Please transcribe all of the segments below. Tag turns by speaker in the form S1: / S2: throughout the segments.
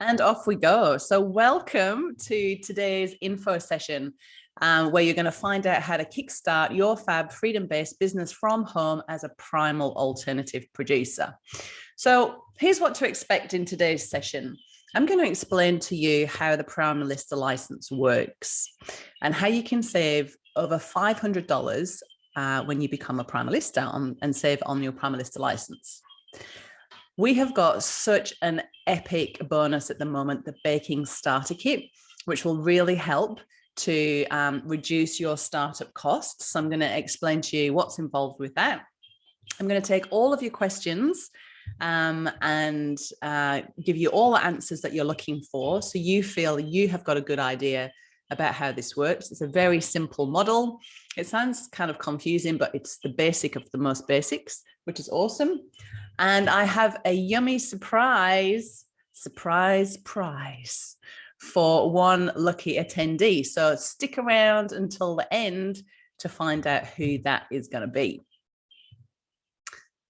S1: And off we go. So welcome to today's info session, where you're going to find out how to kickstart your fab freedom-based business from home as a Primal alternative producer. So here's what to expect in today's session. I'm going to explain to you how the Primalista license works and how you can save over $500 when you become a Primalista and save on your Primalista license. We have got such an epic bonus at the moment, the baking starter kit, which will really help to reduce your startup costs. So I'm going to explain to you what's involved with that. I'm going to take all of your questions and give you all the answers that you're looking for, so you feel you have got a good idea about how this works. It's a very simple model. It sounds kind of confusing, but it's the basic of the most basics, which is awesome. And I have a yummy surprise prize for one lucky attendee. So stick around until the end to find out who that is going to be.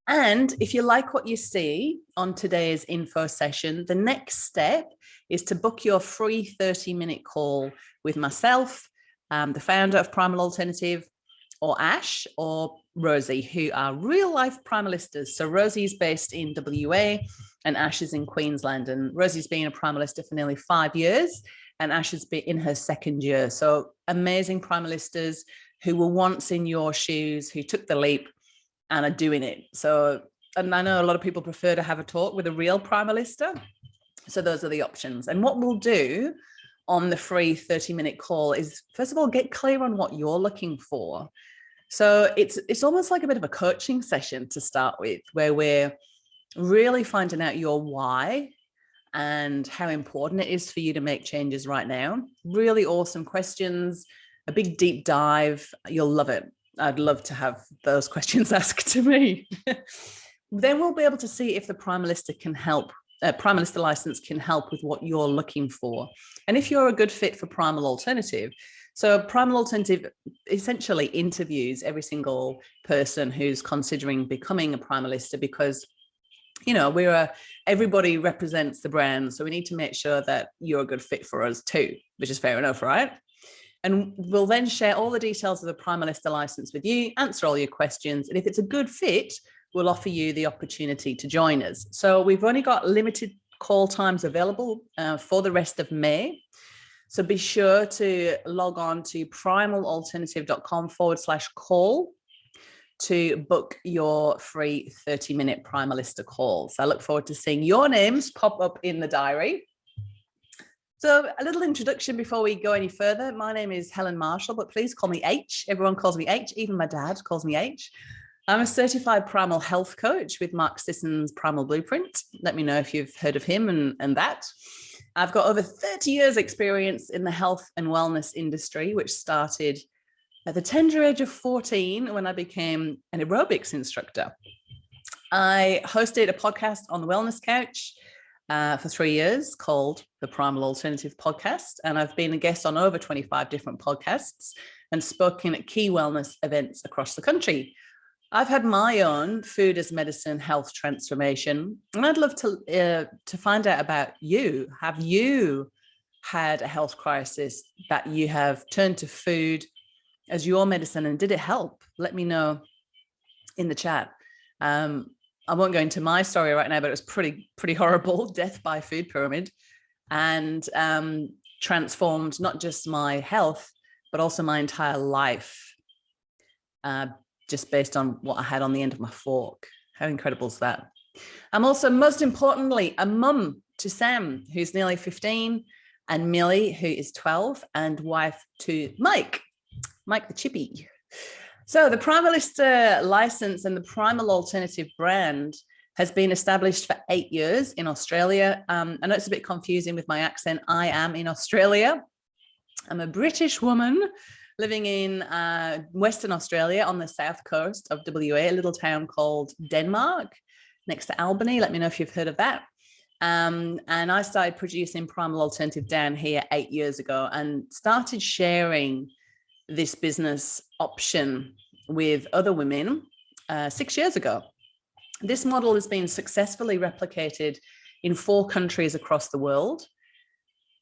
S1: And if you like what you see on today's info session, the next step is to book your free 30-minute call with myself, the founder of Primal Alternative, or Ash or Rosie, who are real life Primalistas. So Rosie's based in WA and Ash is in Queensland. And Rosie's been a Primalista for nearly 5 years and Ash has been in her second year. So amazing Primalistas who were once in your shoes, who took the leap and are doing it. So, and I know a lot of people prefer to have a talk with a real Primalista. So those are the options. And what we'll do on the free 30-minute call is, first of all, get clear on what you're looking for. So it's almost like a bit of a coaching session to start with, where we're really finding out your why and how important it is for you to make changes right now. Really awesome questions, a big deep dive. You'll love it. I'd love to have those questions asked to me. Then we'll be able to see if the Primalista can help. Primalista license can help with what you're looking for. And if you're a good fit for Primal Alternative. So Primal Alternative essentially interviews every single person who's considering becoming a Primalista, because, you know, everybody represents the brand. So we need to make sure that you're a good fit for us too, which is fair enough, right? And we'll then share all the details of the Primalista license with you, answer all your questions. And if it's a good fit, we'll offer you the opportunity to join us. So we've only got limited call times available for the rest of May. So be sure to log on to primalalternative.com/call to book your free 30-minute Primalista call. So I look forward to seeing your names pop up in the diary. So a little introduction before we go any further. My name is Helen Marshall, but please call me H. Everyone calls me H. Even my dad calls me H. I'm a certified Primal health coach with Mark Sisson's Primal Blueprint. Let me know if you've heard of him and that. I've got over 30 years experience in the health and wellness industry, which started at the tender age of 14 when I became an aerobics instructor. I hosted a podcast on the Wellness Couch for 3 years called the Primal Alternative Podcast. And I've been a guest on over 25 different podcasts and spoken at key wellness events across the country. I've had my own food as medicine health transformation, and I'd love to find out about you. Have you had a health crisis that you have turned to food as your medicine, and did it help? Let me know in the chat. I won't go into my story right now, but it was pretty horrible, death by food pyramid, and transformed not just my health, but also my entire life. Just based on what I had on the end of my fork. How incredible is that? I'm also, most importantly, a mum to Sam, who's nearly 15, and Millie, who is 12, and wife to Mike the chippy. So the Primalista license and the Primal Alternative brand has been established for 8 years in Australia. I know it's a bit confusing with my accent. I am in Australia. I'm a British woman living in Western Australia on the south coast of WA, a little town called Denmark, next to Albany. Let me know if you've heard of that. And I started producing Primal Alternative down here 8 years ago and started sharing this business option with other women 6 years ago. This model has been successfully replicated in 4 countries across the world.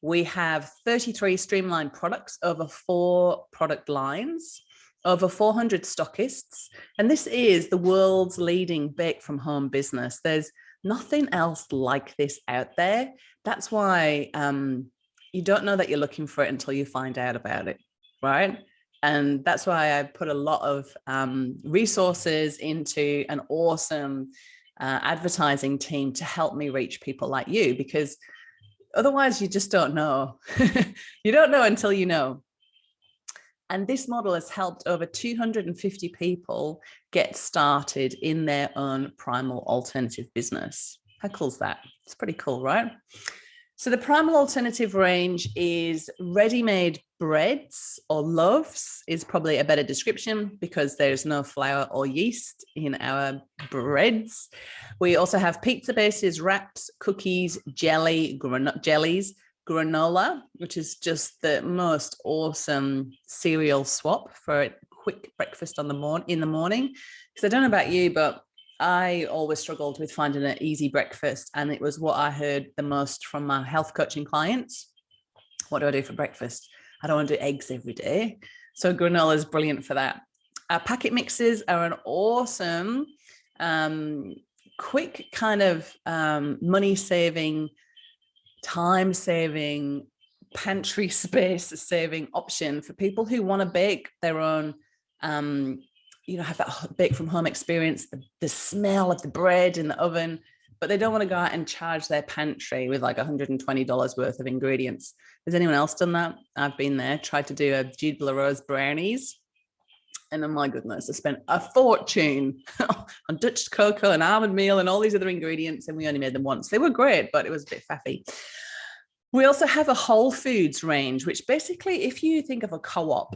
S1: We have 33 streamlined products over 4 product lines, over 400 stockists. And this is the world's leading bake from home business. There's nothing else like this out there. That's why you don't know that you're looking for it until you find out about it, right? And that's why I put a lot of resources into an awesome advertising team to help me reach people like you, because otherwise you just don't know. You don't know until you know. And this model has helped over 250 people get started in their own Primal alternative business. How cool is that? It's pretty cool, right? So the Primal alternative range is ready-made breads or loaves is probably a better description, because there's no flour or yeast in our breads. We also have pizza bases, wraps, cookies, jellies, granola, which is just the most awesome cereal swap for a quick breakfast in the morning. Because I don't know about you, but I always struggled with finding an easy breakfast, and it was what I heard the most from my health coaching clients. What do I do for breakfast? I don't want to do eggs every day. So granola is brilliant for that. Our packet mixes are an awesome, quick kind of money-saving, time-saving, pantry space-saving option for people who want to bake their own have that bake from home experience, the smell of the bread in the oven, but they don't want to go out and charge their pantry with like $120 worth of ingredients. Has anyone else done that? I've been there, tried to do a Jude Rose brownies. And oh my goodness, I spent a fortune on Dutch cocoa and almond meal and all these other ingredients, and we only made them once. They were great, but it was a bit faffy. We also have a Whole Foods range, which basically, if you think of a co-op,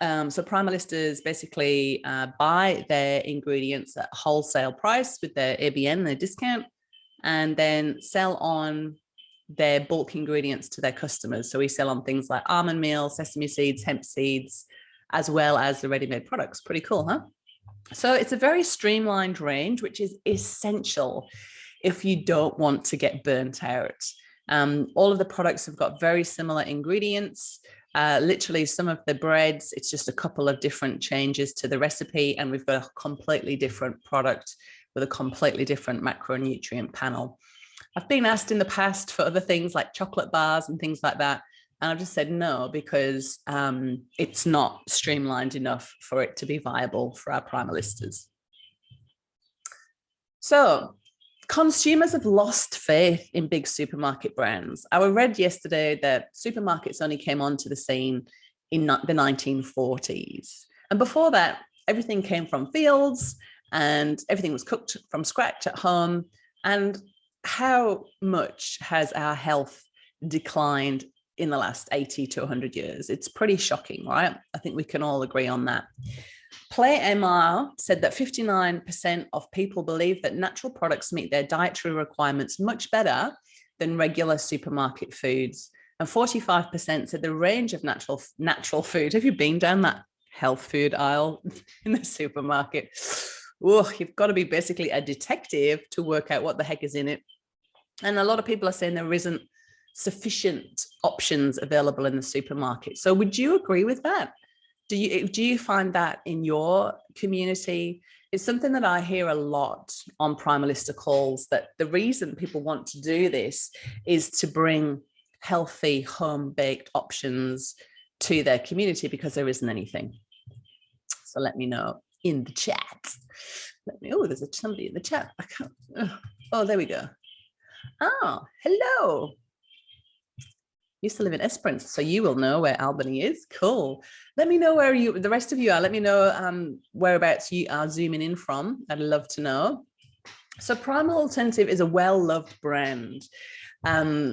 S1: so Primalistas basically buy their ingredients at wholesale price with their ABN, their discount, and then sell on their bulk ingredients to their customers. So we sell on things like almond meal, sesame seeds, hemp seeds, as well as the ready-made products. Pretty cool, huh? So it's a very streamlined range, which is essential if you don't want to get burnt out. All of the products have got very similar ingredients. Literally some of the breads, it's just a couple of different changes to the recipe, and we've got a completely different product with a completely different macronutrient panel. I've been asked in the past for other things like chocolate bars and things like that, and I've just said no, because it's not streamlined enough for it to be viable for our Primalistas. So consumers have lost faith in big supermarket brands. I read yesterday that supermarkets only came onto the scene in the 1940s. And before that, everything came from fields and everything was cooked from scratch at home. And how much has our health declined in the last 80 to 100 years? It's pretty shocking, right? I think we can all agree on that. Play MR said that 59% of people believe that natural products meet their dietary requirements much better than regular supermarket foods. And 45% said the range of natural food. Have you been down that health food aisle in the supermarket? Oh, you've got to be basically a detective to work out what the heck is in it. And a lot of people are saying there isn't sufficient options available in the supermarket. So would you agree with that? Do you find that in your community? It's something that I hear a lot on Primalista calls, that the reason people want to do this is to bring healthy home-baked options to their community, because there isn't anything. So let me know in the chat. There's somebody in the chat. I can't. Oh, there we go. Oh, hello. Used to live in Esperance, so you will know where Albany is. Cool. Let me know where the rest of you are. Let me know whereabouts you are zooming in from. I'd love to know. So Primal Alternative is a well-loved brand.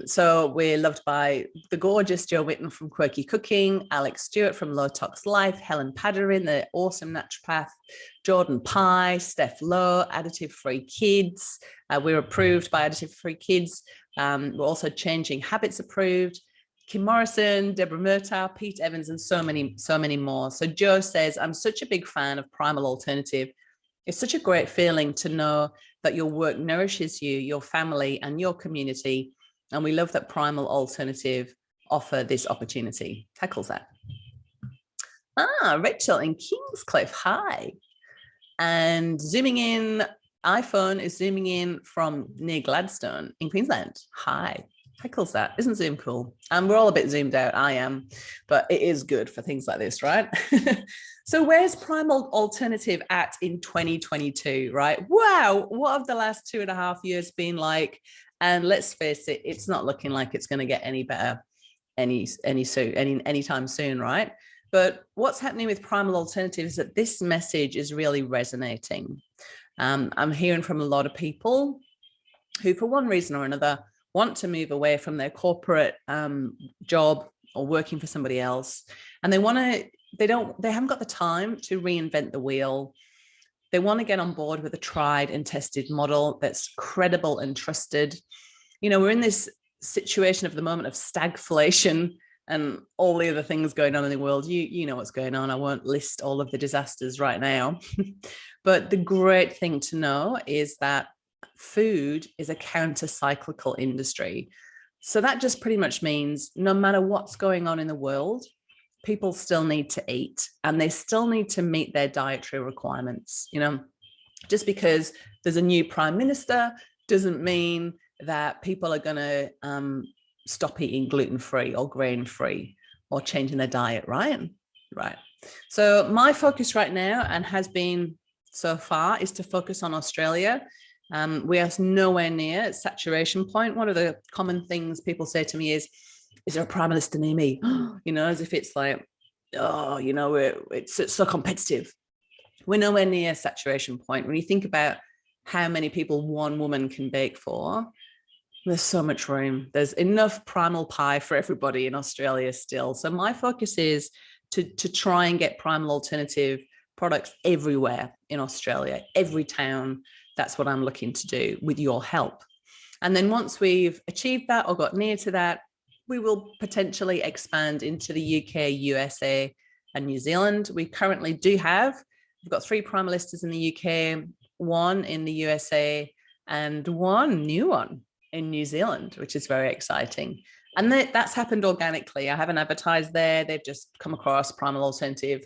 S1: So we're loved by the gorgeous Jo Whitten from Quirky Cooking, Alex Stewart from Low Tox Life, Helen Padarin, the awesome naturopath, Jordan Pye, Steph Lowe, Additive Free Kids. We're approved by Additive Free Kids. We're also Changing Habits approved. Kim Morrison, Deborah Murtaugh, Pete Evans, and so many more. So Jo says, I'm such a big fan of Primal Alternative. It's such a great feeling to know that your work nourishes you, your family, and your community. And we love that Primal Alternative offer this opportunity. Tackles that. Rachel in Kingscliff, hi. And zooming in, iPhone is zooming in from near Gladstone in Queensland. Hi. Tackles that. Isn't Zoom cool? And we're all a bit zoomed out. I am, but it is good for things like this, right? So where's Primal Alternative at in 2022, right? Wow, what have the last 2.5 years been like? And let's face it, it's not looking like it's going to get any better anytime soon, right? But what's happening with Primal Alternative is that this message is really resonating. I'm hearing from a lot of people who, for one reason or another, want to move away from their corporate job or working for somebody else, and they haven't got the time to reinvent the wheel. They want to get on board with a tried and tested model that's credible and trusted. You know, we're in this situation of the moment of stagflation and all the other things going on in the world. You know what's going on. I won't list all of the disasters right now. But the great thing to know is that food is a counter-cyclical industry. So that just pretty much means no matter what's going on in the world, people still need to eat and they still need to meet their dietary requirements. You know, just because there's a new prime minister doesn't mean that people are going to stop eating gluten-free or grain-free or changing their diet, right? Right. So my focus right now, and has been so far, is to focus on Australia. We are nowhere near saturation point. One of the common things people say to me is there a primalista near me? You know, as if it's like, oh, you know, it's so competitive. We're nowhere near saturation point. When you think about how many people one woman can bake for, there's so much room. There's enough primal pie for everybody in Australia still. So my focus is to try and get Primal Alternative products everywhere in Australia, every town. That's what I'm looking to do with your help. And then once we've achieved that or got near to that, we will potentially expand into the UK, USA, and New Zealand. We currently we've got 3 primalistas in the UK, 1 in the USA, and 1 new one in New Zealand, which is very exciting. And that's happened organically. I haven't advertised there. They've just come across Primal Alternative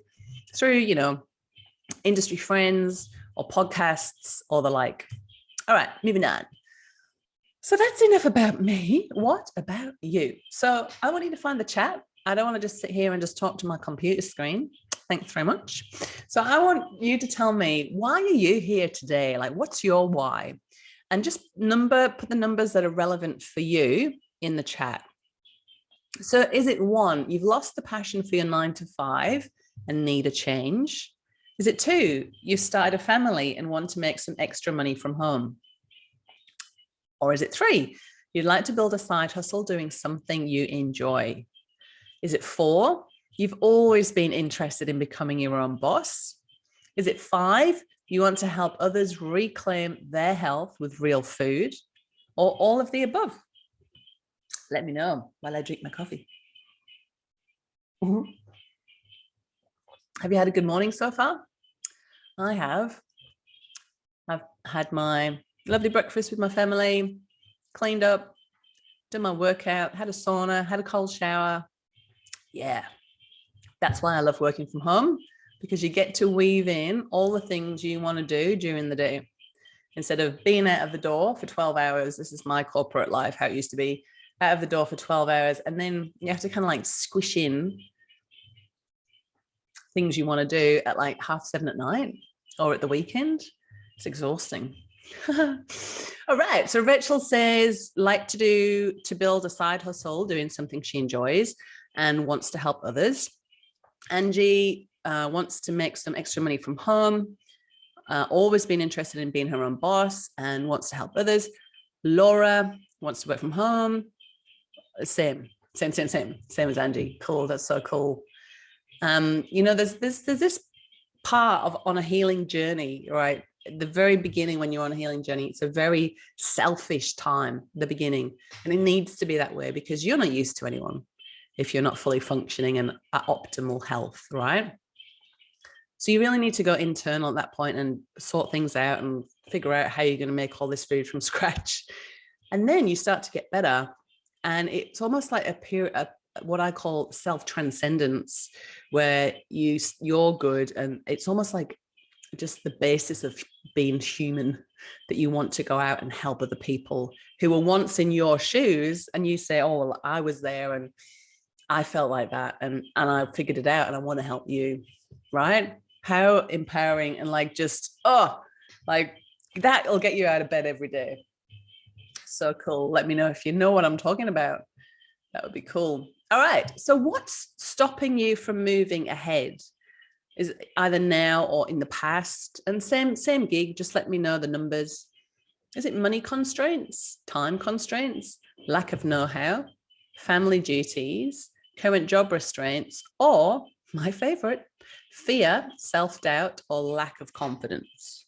S1: through, you know, industry friends or podcasts or the like. All right, moving on. So that's enough about me. What about you? So I want you to find the chat. I don't want to just sit here and just talk to my computer screen. Thanks very much. So I want you to tell me, why are you here today? Like, what's your why? And just put the numbers that are relevant for you in the chat. So is it 1, you've lost the passion for your 9 to 5 and need a change? Is it 2, you've started a family and want to make some extra money from home? Or is it 3, you'd like to build a side hustle doing something you enjoy? Is it 4, you've always been interested in becoming your own boss? Is it 5, you want to help others reclaim their health with real food? Or all of the above? Let me know while I drink my coffee. Have you had a good morning so far? I have. I've had my lovely breakfast with my family, cleaned up, done my workout, had a sauna, had a cold shower. Yeah, that's why I love working from home, because you get to weave in all the things you want to do during the day. Instead of being out of the door for 12 hours, this is my corporate life, how it used to be, out of the door for 12 hours. And then you have to kind of like squish in things you want to do at like 7:30 at night or at the weekend. It's exhausting. All right. So Rachel says, like to build a side hustle, doing something she enjoys and wants to help others. Angie wants to make some extra money from home, always been interested in being her own boss and wants to help others. Laura wants to work from home. Same as Angie. Cool. That's so cool. You know, there's this part of on a healing journey, right? At the very beginning, when you're on a healing journey, it's a very selfish time, the beginning. And it needs to be that way because you're not used to anyone if you're not fully functioning and at optimal health, right? So you really need to go internal at that point and sort things out and figure out how you're going to make all this food from scratch. And then you start to get better. And it's almost like what I call self-transcendence, where you're good. And it's almost like just the basis of being human, that you want to go out and help other people who were once in your shoes. And you say, oh, well, I was there and I felt like that. And I figured it out and I want to help you. Right? How empowering, and like, just, like that'll get you out of bed every day. So cool. Let me know if you know what I'm talking about. That would be cool. All right. So what's stopping you from moving ahead? Is it either now or in the past? And same gig, just let me know the numbers. Is it money constraints, time constraints, lack of know-how, family duties, current job restraints, or my favorite, fear, self-doubt, or lack of confidence?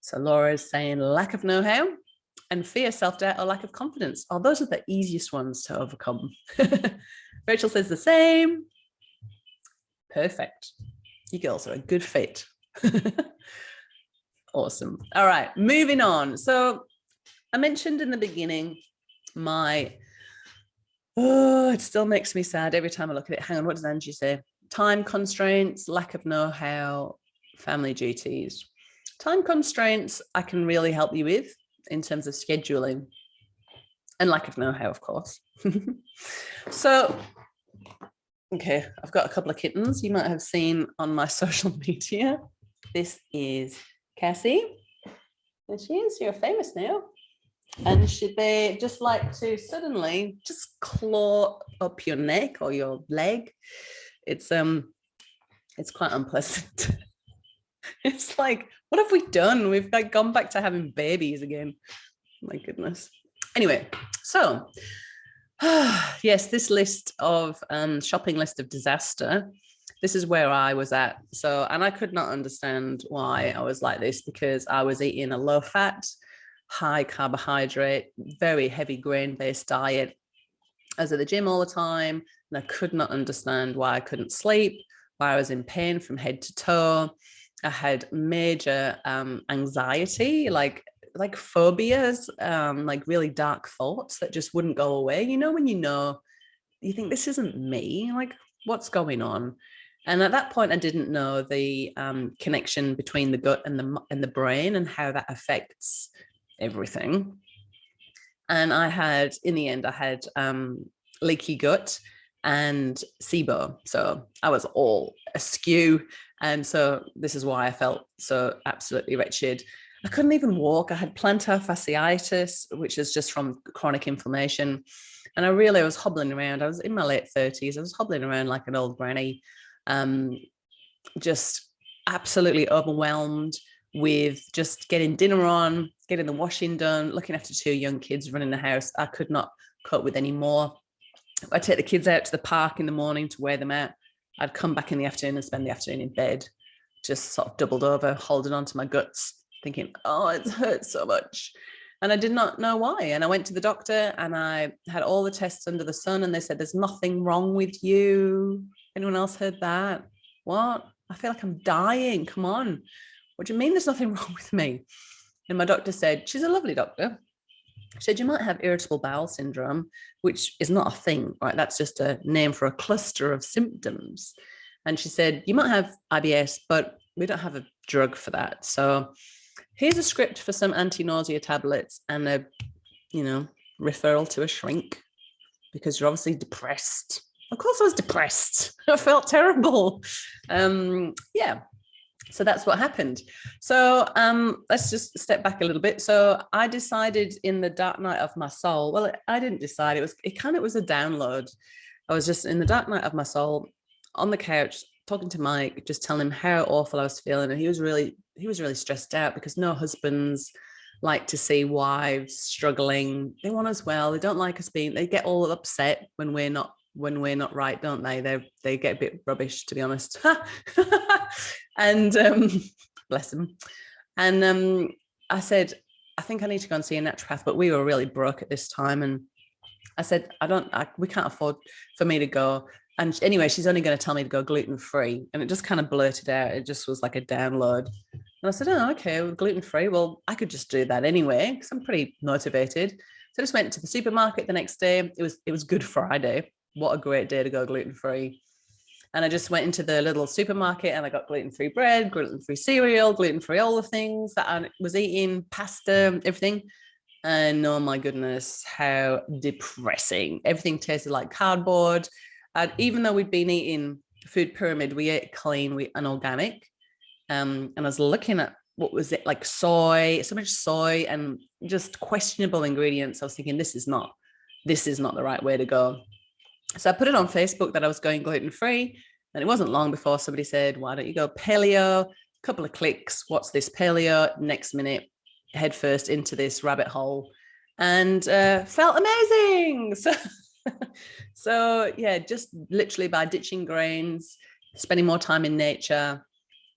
S1: So Laura's saying lack of know-how and fear, self-doubt, or lack of confidence. Oh, those are the easiest ones to overcome. Rachel says the same. Perfect. You girls are a good fit. Awesome. All right, moving on. So I mentioned in the beginning it still makes me sad every time I look at it. Hang on, what does Angie say? Time constraints, lack of know-how, family duties. Time constraints I can really help you with in terms of scheduling, and lack of know-how, of course. So, okay, I've got a couple of kittens you might have seen on my social media. This is Cassie. There she is. You're famous now. And they just like to suddenly just claw up your neck or your leg. It's quite unpleasant. It's like, what have we done? We've like gone back to having babies again. My goodness. Anyway, so yes, this list of shopping list of disaster. This is where I was at. So, and I could not understand why I was like this, because I was eating a low fat, high carbohydrate, very heavy grain-based diet. I was at the gym all the time, and I could not understand why I couldn't sleep, why I was in pain from head to toe. I had major anxiety, like phobias, like really dark thoughts that just wouldn't go away. You know, when you think this isn't me, like what's going on? And at that point, I didn't know the connection between the gut and the brain and how that affects everything. And in the end, I had leaky gut and SIBO. So I was all askew. And so this is why I felt so absolutely wretched. I couldn't even walk. I had plantar fasciitis, which is just from chronic inflammation. And I was hobbling around. I was in my late 30s. I was hobbling around like an old granny, just absolutely overwhelmed with just getting dinner on, getting the washing done, looking after 2 young kids, running the house. I could not cope with any more. I take the kids out to the park in the morning to wear them out. I'd come back in the afternoon and spend the afternoon in bed, just sort of doubled over, holding on to my guts, thinking, oh, it hurts so much. And I did not know why. And I went to the doctor and I had all the tests under the sun, and they said, there's nothing wrong with you. Anyone else heard that? What? I feel like I'm dying. Come on. What do you mean there's nothing wrong with me? And my doctor said, she's a lovely doctor. She said, you might have irritable bowel syndrome, which is not a thing, right? That's just a name for a cluster of symptoms. And she said, you might have IBS, but we don't have a drug for that. So here's a script for some anti-nausea tablets and a, referral to a shrink, because you're obviously depressed. Of course I was depressed. I felt terrible. Yeah. So that's what happened. So let's just step back a little bit. So I decided in the dark night of my soul, well, I didn't decide, it was a download. I was just in the dark night of my soul on the couch, talking to Mike, just telling him how awful I was feeling. And he was really stressed out, because no husbands like to see wives struggling. They want us well. They don't like us they get all upset when we're not right, don't they? They get a bit rubbish, to be honest. And bless them. And I said, I think I need to go and see a naturopath, but we were really broke at this time. And I said, we can't afford for me to go. And anyway, she's only going to tell me to go gluten-free. And it just kind of blurted out. It just was like a download. And I said, oh, okay, well, gluten-free. Well, I could just do that anyway, because I'm pretty motivated. So I just went to the supermarket the next day. It was Good Friday. What a great day to go gluten-free. And I just went into the little supermarket and I got gluten-free bread, gluten-free cereal, gluten-free all the things that I was eating, pasta, everything. And oh my goodness, how depressing. Everything tasted like cardboard. And even though we'd been eating food pyramid, we ate clean and organic. And I was looking at, what was it, like soy, so much soy and just questionable ingredients. I was thinking, this is not the right way to go. So I put it on Facebook that I was going gluten-free. And it wasn't long before somebody said, why don't you go paleo? Couple of clicks. What's this paleo? Next minute, head first into this rabbit hole, and felt amazing. So yeah, just literally by ditching grains, spending more time in nature,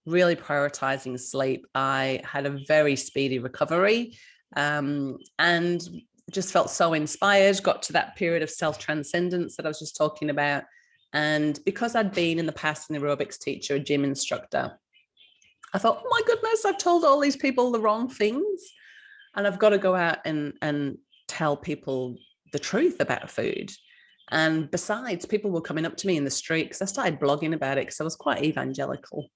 S1: really prioritizing sleep, I had a very speedy recovery, and just felt so inspired, got to that period of self-transcendence that I was just talking about. And because I'd been in the past an aerobics teacher, a gym instructor, I thought, oh my goodness, I've told all these people the wrong things. And I've got to go out and tell people the truth about food. And besides, people were coming up to me in the street because I started blogging about it because I was quite evangelical.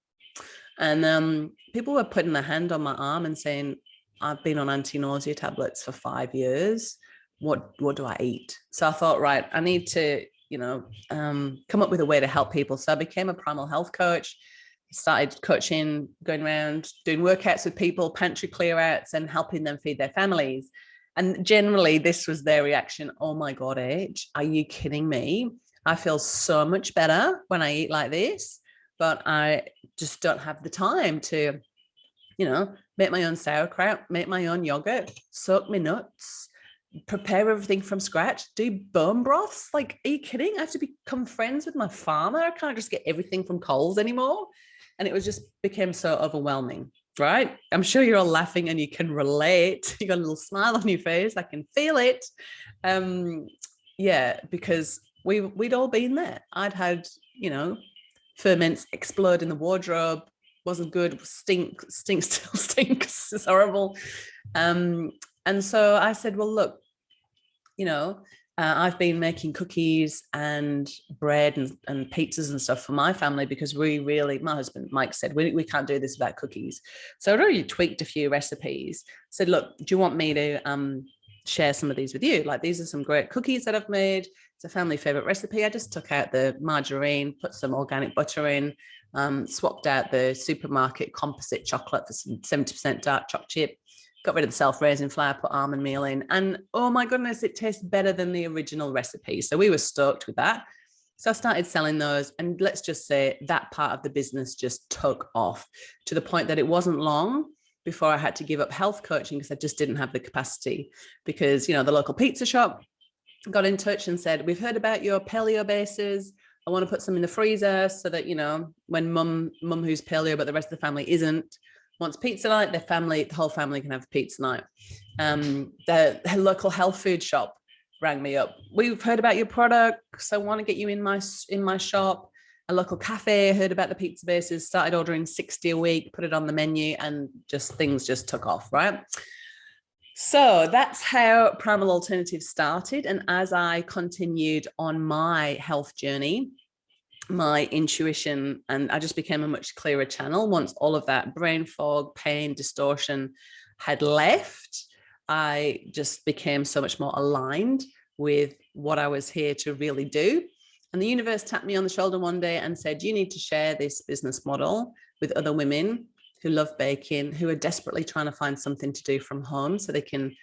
S1: And people were putting their hand on my arm and saying, I've been on anti-nausea tablets for 5 years. What do I eat? So I thought, right, I need to, come up with a way to help people. So I became a Primal health coach, started coaching, going around doing workouts with people, pantry clear outs, and helping them feed their families. And generally this was their reaction. Oh my God, H, are you kidding me? I feel so much better when I eat like this, but I just don't have the time to, make my own sauerkraut, make my own yogurt, soak my nuts, prepare everything from scratch, do bone broths. Like, are you kidding? I have to become friends with my farmer. I can't just get everything from Coles anymore. And it was just became so overwhelming, right? I'm sure you're all laughing and you can relate. You got a little smile on your face. I can feel it. Yeah, because we'd all been there. I'd had, ferments explode in the wardrobe. Wasn't good. Still stinks. It's horrible. And so I said, well, look, I've been making cookies and bread and pizzas and stuff for my family because my husband, Mike, said, we can't do this without cookies. So I'd already tweaked a few recipes. Said, look, do you want me to share some of these with you? Like, these are some great cookies that I've made. It's a family favorite recipe. I just took out the margarine, put some organic butter in, swapped out the supermarket composite chocolate for some 70% dark chocolate chip, got rid of the self-raising flour, put almond meal in, and oh my goodness, it tastes better than the original recipe. So we were stoked with that. So I started selling those, and let's just say that part of the business just took off to the point that it wasn't long before I had to give up health coaching because I just didn't have the capacity. Because, the local pizza shop got in touch and said, we've heard about your paleo bases. I want to put some in the freezer so that, when mum who's paleo, but the rest of the family isn't, wants pizza night, the whole family can have pizza night. The local health food shop rang me up. We've heard about your products. I want to get you in my shop. A local cafe heard about the pizza bases, started ordering 60 a week, put it on the menu, and things just took off, right? So that's how Primal Alternatives started. And as I continued on my health journey, my intuition, and I just became a much clearer channel. Once all of that brain fog, pain, distortion had left, I just became so much more aligned with what I was here to really do. And the universe tapped me on the shoulder one day and said, you need to share this business model with other women who love baking, who are desperately trying to find something to do from home so they can,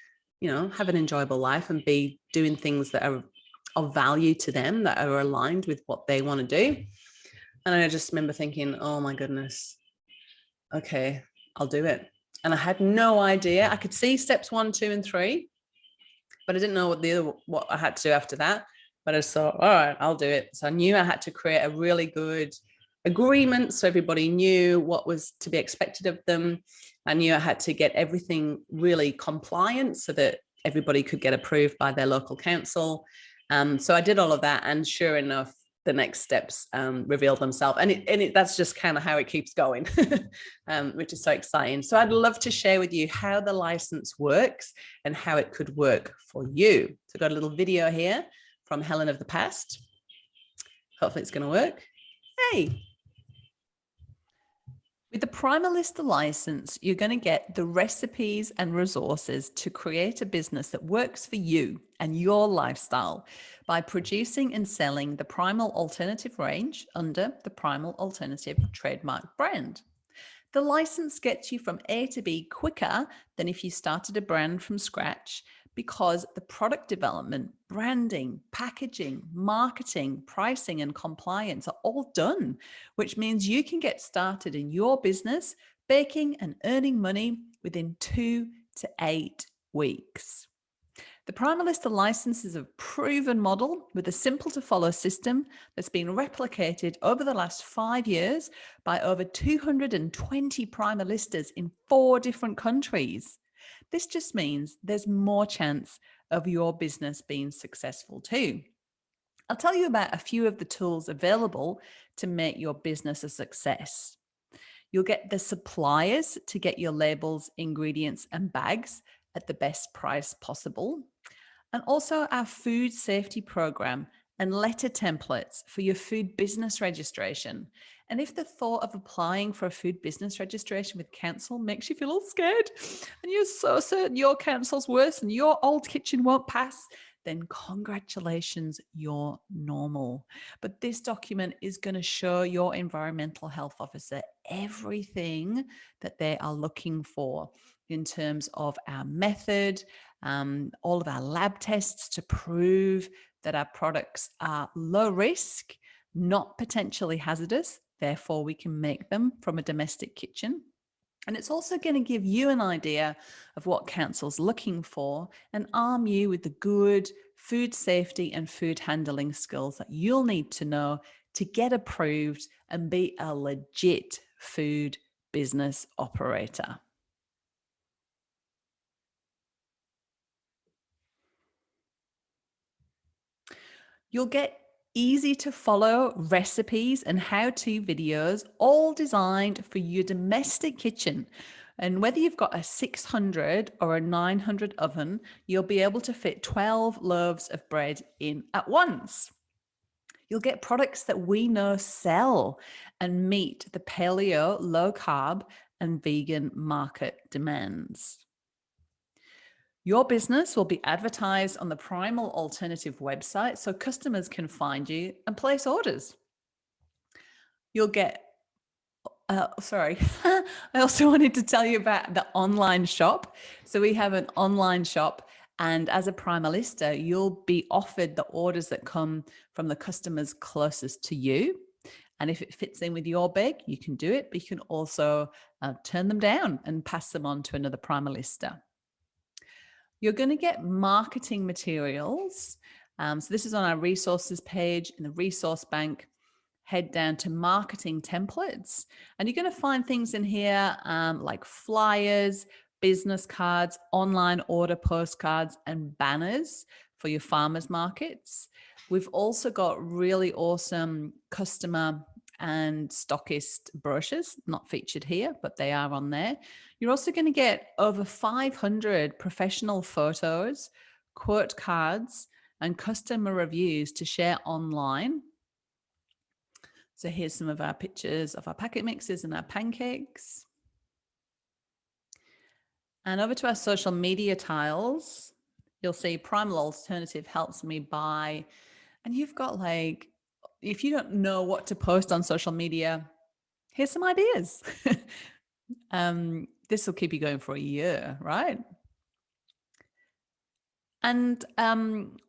S1: have an enjoyable life and be doing things that are of value to them, that are aligned with what they want to do. And I just remember thinking, oh my goodness, okay, I'll do it. And I had no idea. I could see steps 1, 2, and 3, but I didn't know what I had to do after that. But I thought, all right, I'll do it. So I knew I had to create a really good agreement so everybody knew what was to be expected of them. I knew I had to get everything really compliant so that everybody could get approved by their local council. So I did all of that, and sure enough, the next steps revealed themselves, and that's just kind of how it keeps going, which is so exciting. So I'd love to share with you how the license works and how it could work for you. So I've got a little video here from Helen of the past. Hopefully it's going to work. Hey. With the Primalista license, you're going to get the recipes and resources to create a business that works for you and your lifestyle by producing and selling the Primal Alternative range under the Primal Alternative trademark brand. The license gets you from A to B quicker than if you started a brand from scratch, because the product development, branding, packaging, marketing, pricing, and compliance are all done, which means you can get started in your business, baking and earning money within 2 to 8 weeks. The Primalista license is a proven model with a simple to follow system that's been replicated over the last 5 years by over 220 Primalistas in 4 different countries. This just means there's more chance of your business being successful too. I'll tell you about a few of the tools available to make your business a success. You'll get the suppliers to get your labels, ingredients, and bags at the best price possible. And also our food safety program and letter templates for your food business registration. And if the thought of applying for a food business registration with council makes you feel all scared and you're so certain your council's worse and your old kitchen won't pass, then congratulations, you're normal. But this document is going to show your environmental health officer everything that they are looking for in terms of our method, all of our lab tests to prove that our products are low risk, not potentially hazardous, therefore we can make them from a domestic kitchen. And it's also going to give you an idea of what council's looking for and arm you with the good food safety and food handling skills that you'll need to know to get approved and be a legit food business operator. You'll get easy to follow recipes and how-to videos, all designed for your domestic kitchen. And whether you've got a 600 or a 900 oven, you'll be able to fit 12 loaves of bread in at once. You'll get products that we know sell and meet the paleo, low carb, and vegan market demands. Your business will be advertised on the Primal Alternative website so customers can find you and place orders. You'll get, I also wanted to tell you about the online shop. So we have an online shop, and as a Primalista, you'll be offered the orders that come from the customers closest to you. And if it fits in with your bag, you can do it, but you can also turn them down and pass them on to another Primalista. You're going to get marketing materials. So this is on our resources page in the resource bank. Head down to marketing templates, and you're going to find things in here like flyers, business cards, online order postcards, and banners for your farmers markets. We've also got really awesome customer and stockist brochures, not featured here, but they are on there. You're also going to get over 500 professional photos, quote cards, and customer reviews to share online. So here's some of our pictures of our packet mixes and our pancakes. And over to our social media tiles, you'll see Primal Alternative helps me buy. And you've got like, if you don't know what to post on social media, here's some ideas. This will keep you going for a year, right? And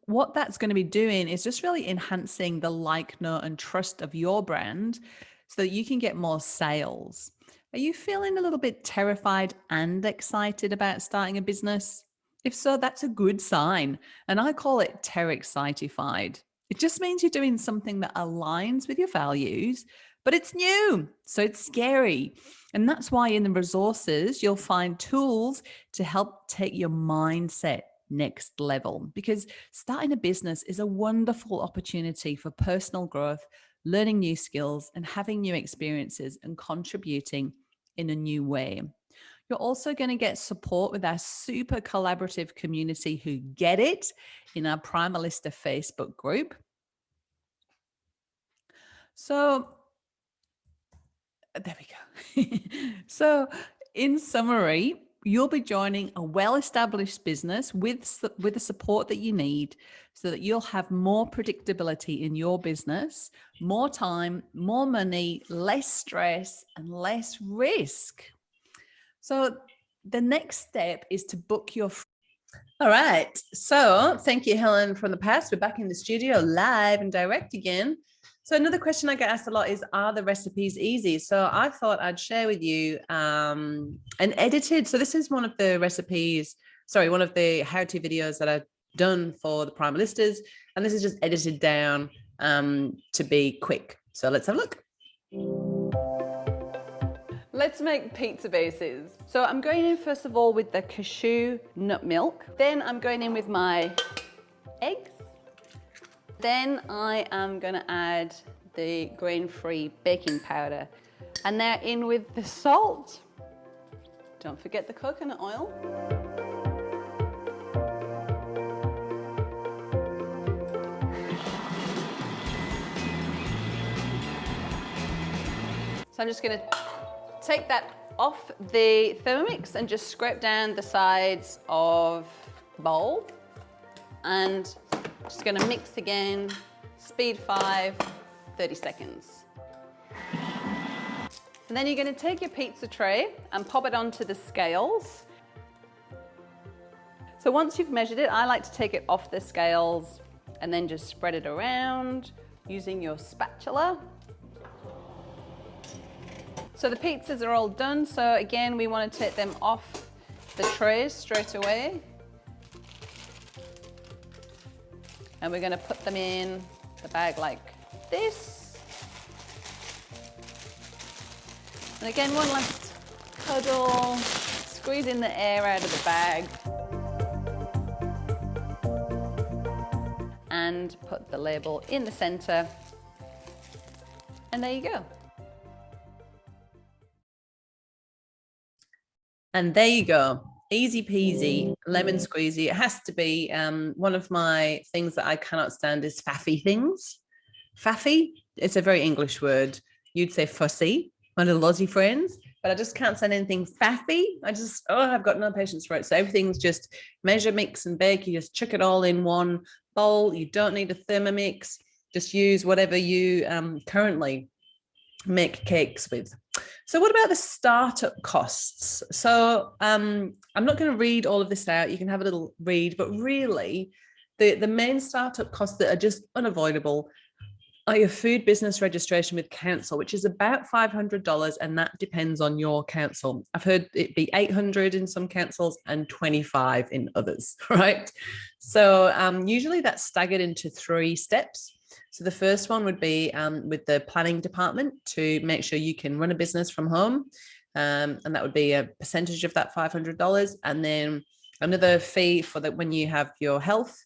S1: what that's going to be doing is just really enhancing the like, know, and trust of your brand so that you can get more sales. Are you feeling a little bit terrified and excited about starting a business? If so, that's a good sign. And I call it Terexcited. It just means you're doing something that aligns with your values, but it's new, so it's scary. And that's why in the resources, you'll find tools to help take your mindset next level, because starting a business is a wonderful opportunity for personal growth, learning new skills and having new experiences and contributing in a new way. You're also going to get support with our super collaborative community who get it in our Primalista Facebook group. So there we go. So in summary, you'll be joining a well-established business with the support that you need so that you'll have more predictability in your business, more time, more money, less stress, and less risk. So the next step is to book your... All right. So thank you, Helen, from the past. We're back in the studio live and direct again. So another question I get asked a lot is, are the recipes easy? So I thought I'd share with you an edited. So this is one of the recipes, one of the how-to videos that I've done for the Primalistas. And this is just edited down to be quick. So let's have a look. Let's make pizza bases. So I'm going in first of all with the cashew nut milk. Then I'm going in with my eggs. Then I am going to add the grain-free baking powder. And they're in with the salt. Don't forget the coconut oil. So I'm just going to take that off the Thermomix and just scrape down the sides of the bowl. And just going to mix again, speed 5, 30 seconds. And then you're going to take your pizza tray and pop it onto the scales. So once you've measured it, I like to take it off the scales and then just spread it around using your spatula. So the pizzas are all done. So again, we want to take them off the trays straight away. And we're going to put them in the bag like this. And again, one last cuddle, squeezing the air out of the bag. And put the label in the center. And there you go. And there you go. Easy peasy, lemon squeezy. It has to be. One of my things that I cannot stand is faffy things. Faffy, it's a very English word. You'd say fussy, my little Aussie friends, but I just can't stand anything faffy. I've got no patience for it. So everything's just measure, mix and bake. You just chuck it all in one bowl. You don't need a Thermomix. Just use whatever you currently make cakes with. So what about the startup costs? So I'm not going to read all of this out. You can have a little read, but really the main startup costs that are just unavoidable are your food business registration with council, which is about $500, and that depends on your council. I've heard it be $800 in some councils and $25 in others, right? So usually that's staggered into 3 steps. So the first one would be with the planning department to make sure you can run a business from home. And that would be a percentage of that $500. And then another fee for that when you have your health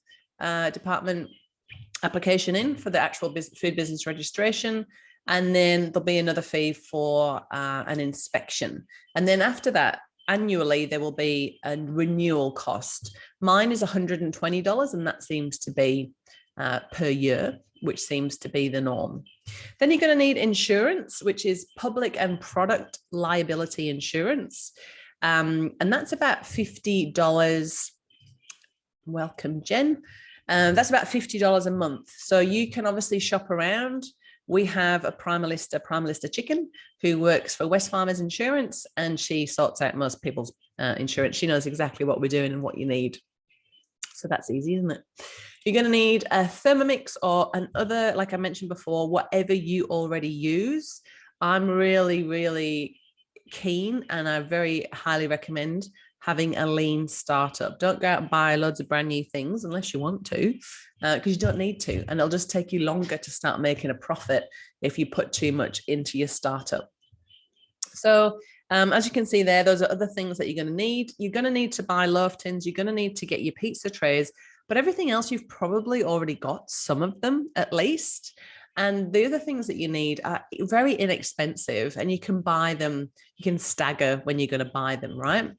S1: department application in for the actual food business registration. And then there'll be another fee for an inspection. And then after that, annually, there will be a renewal cost. Mine is $120, and that seems to be per year, which seems to be the norm. Then you're going to need insurance, which is public and product liability insurance. And that's about $50. Welcome, Jen. That's about $50 a month. So you can obviously shop around. We have a Primalista chicken who works for West Farmers Insurance, and she sorts out most people's insurance. She knows exactly what we're doing and what you need. So that's easy, isn't it? You're going to need a Thermomix or another, like I mentioned before, whatever you already use. I'm really, really keen, and I very highly recommend having a lean startup. Don't go out and buy loads of brand new things unless you want to, because you don't need to. And it'll just take you longer to start making a profit if you put too much into your startup. So as you can see there, those are other things that you're going to need. You're going to need to buy loaf tins. You're going to need to get your pizza trays, but everything else you've probably already got, some of them at least. And the other things that you need are very inexpensive, and you can buy them. You can stagger when you're going to buy them, right?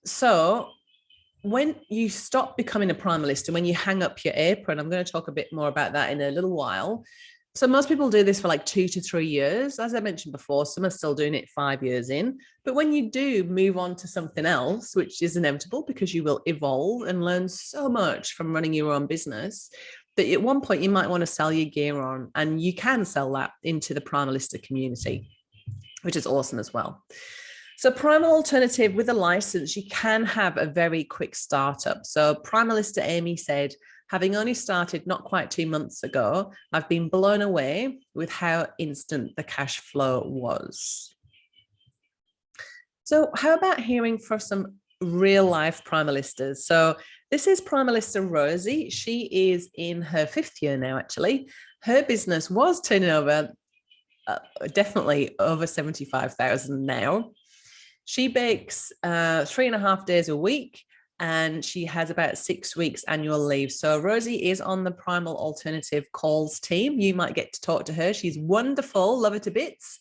S1: So when you stop becoming a primalist and when you hang up your apron, I'm going to talk a bit more about that in a little while. So most people do this for like 2 to 3 years. As I mentioned before, some are still doing it 5 years in. But when you do move on to something else, which is inevitable because you will evolve and learn so much from running your own business, that at one point you might want to sell your gear on, and you can sell that into the Primalista community, which is awesome as well. So Primal Alternative with a license, you can have a very quick startup. So Primalista Amy said, having only started not quite 2 months ago, I've been blown away with how instant the cash flow was. So how about hearing from some real life Primalistas? So this is Primalista Rosie. She is in her 5th year now, actually. Her business was turning over definitely over 75,000 now. She bakes 3.5 days a week, and she has about 6 weeks annual leave. So Rosie is on the Primal Alternative calls team. You might get to talk to her. She's wonderful, love her to bits.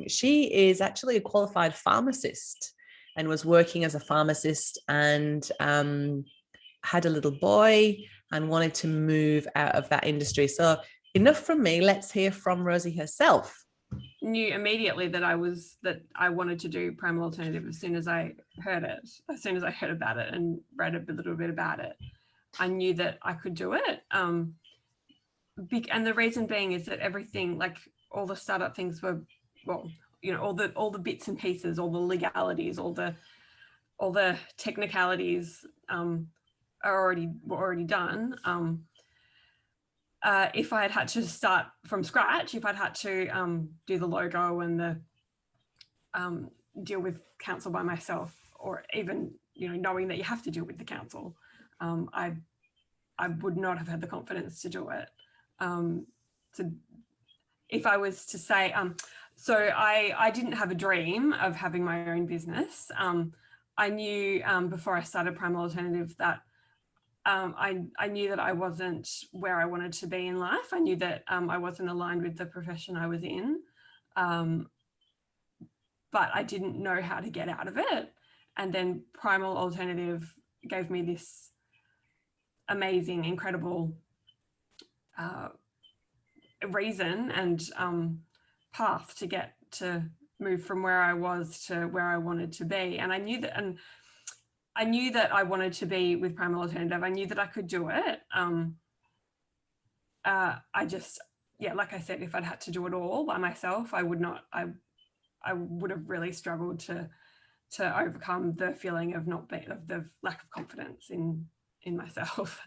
S1: She is actually a qualified pharmacist and was working as a pharmacist, and had a little boy and wanted to move out of that industry. So enough from me. Let's hear from Rosie herself.
S2: Knew immediately that I wanted to do Primal Alternative as soon as I heard about it and read a little bit about it. I knew that I could do it. And the reason being is that everything, like all the startup things were, well, you know, all the bits and pieces, all the legalities, all the technicalities were already done. If I had to start from scratch, if I'd had to do the logo and the deal with council by myself, or even, you know, knowing that you have to deal with the council, I would not have had the confidence to do it. So if I was to say, so I didn't have a dream of having my own business. I knew before I started Primal Alternative that I knew that I wasn't where I wanted to be in life. I knew that I wasn't aligned with the profession I was in, but I didn't know how to get out of it. And then Primal Alternative gave me this amazing, incredible reason and path to move from where I was to where I wanted to be. And I knew that I wanted to be with Primal Alternative. I knew that I could do it. I just, yeah, like I said, if I'd had to do it all by myself, I would have really struggled to overcome the feeling of the lack of confidence in myself.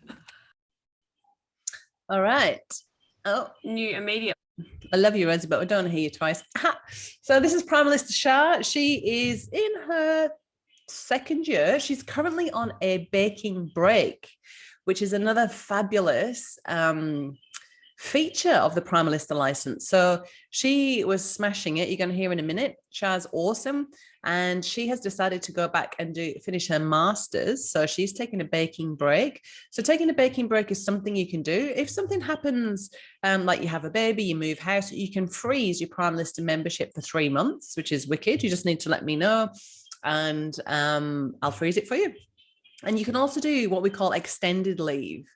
S1: All right. Oh,
S2: Knew immediately.
S1: I love you, Rosie, but I don't want to hear you twice. So this is Primalista Shah. She is in her 2nd year. She's currently on a baking break, which is another fabulous feature of the Primalista license. So she was smashing it. You're going to hear in a minute. Shah's awesome. And she has decided to go back and finish her master's. So she's taking a baking break. So taking a baking break is something you can do. If something happens, like you have a baby, you move house, you can freeze your Primalista membership for 3 months, which is wicked. You just need to let me know, and I'll freeze it for you. And you can also do what we call extended leave.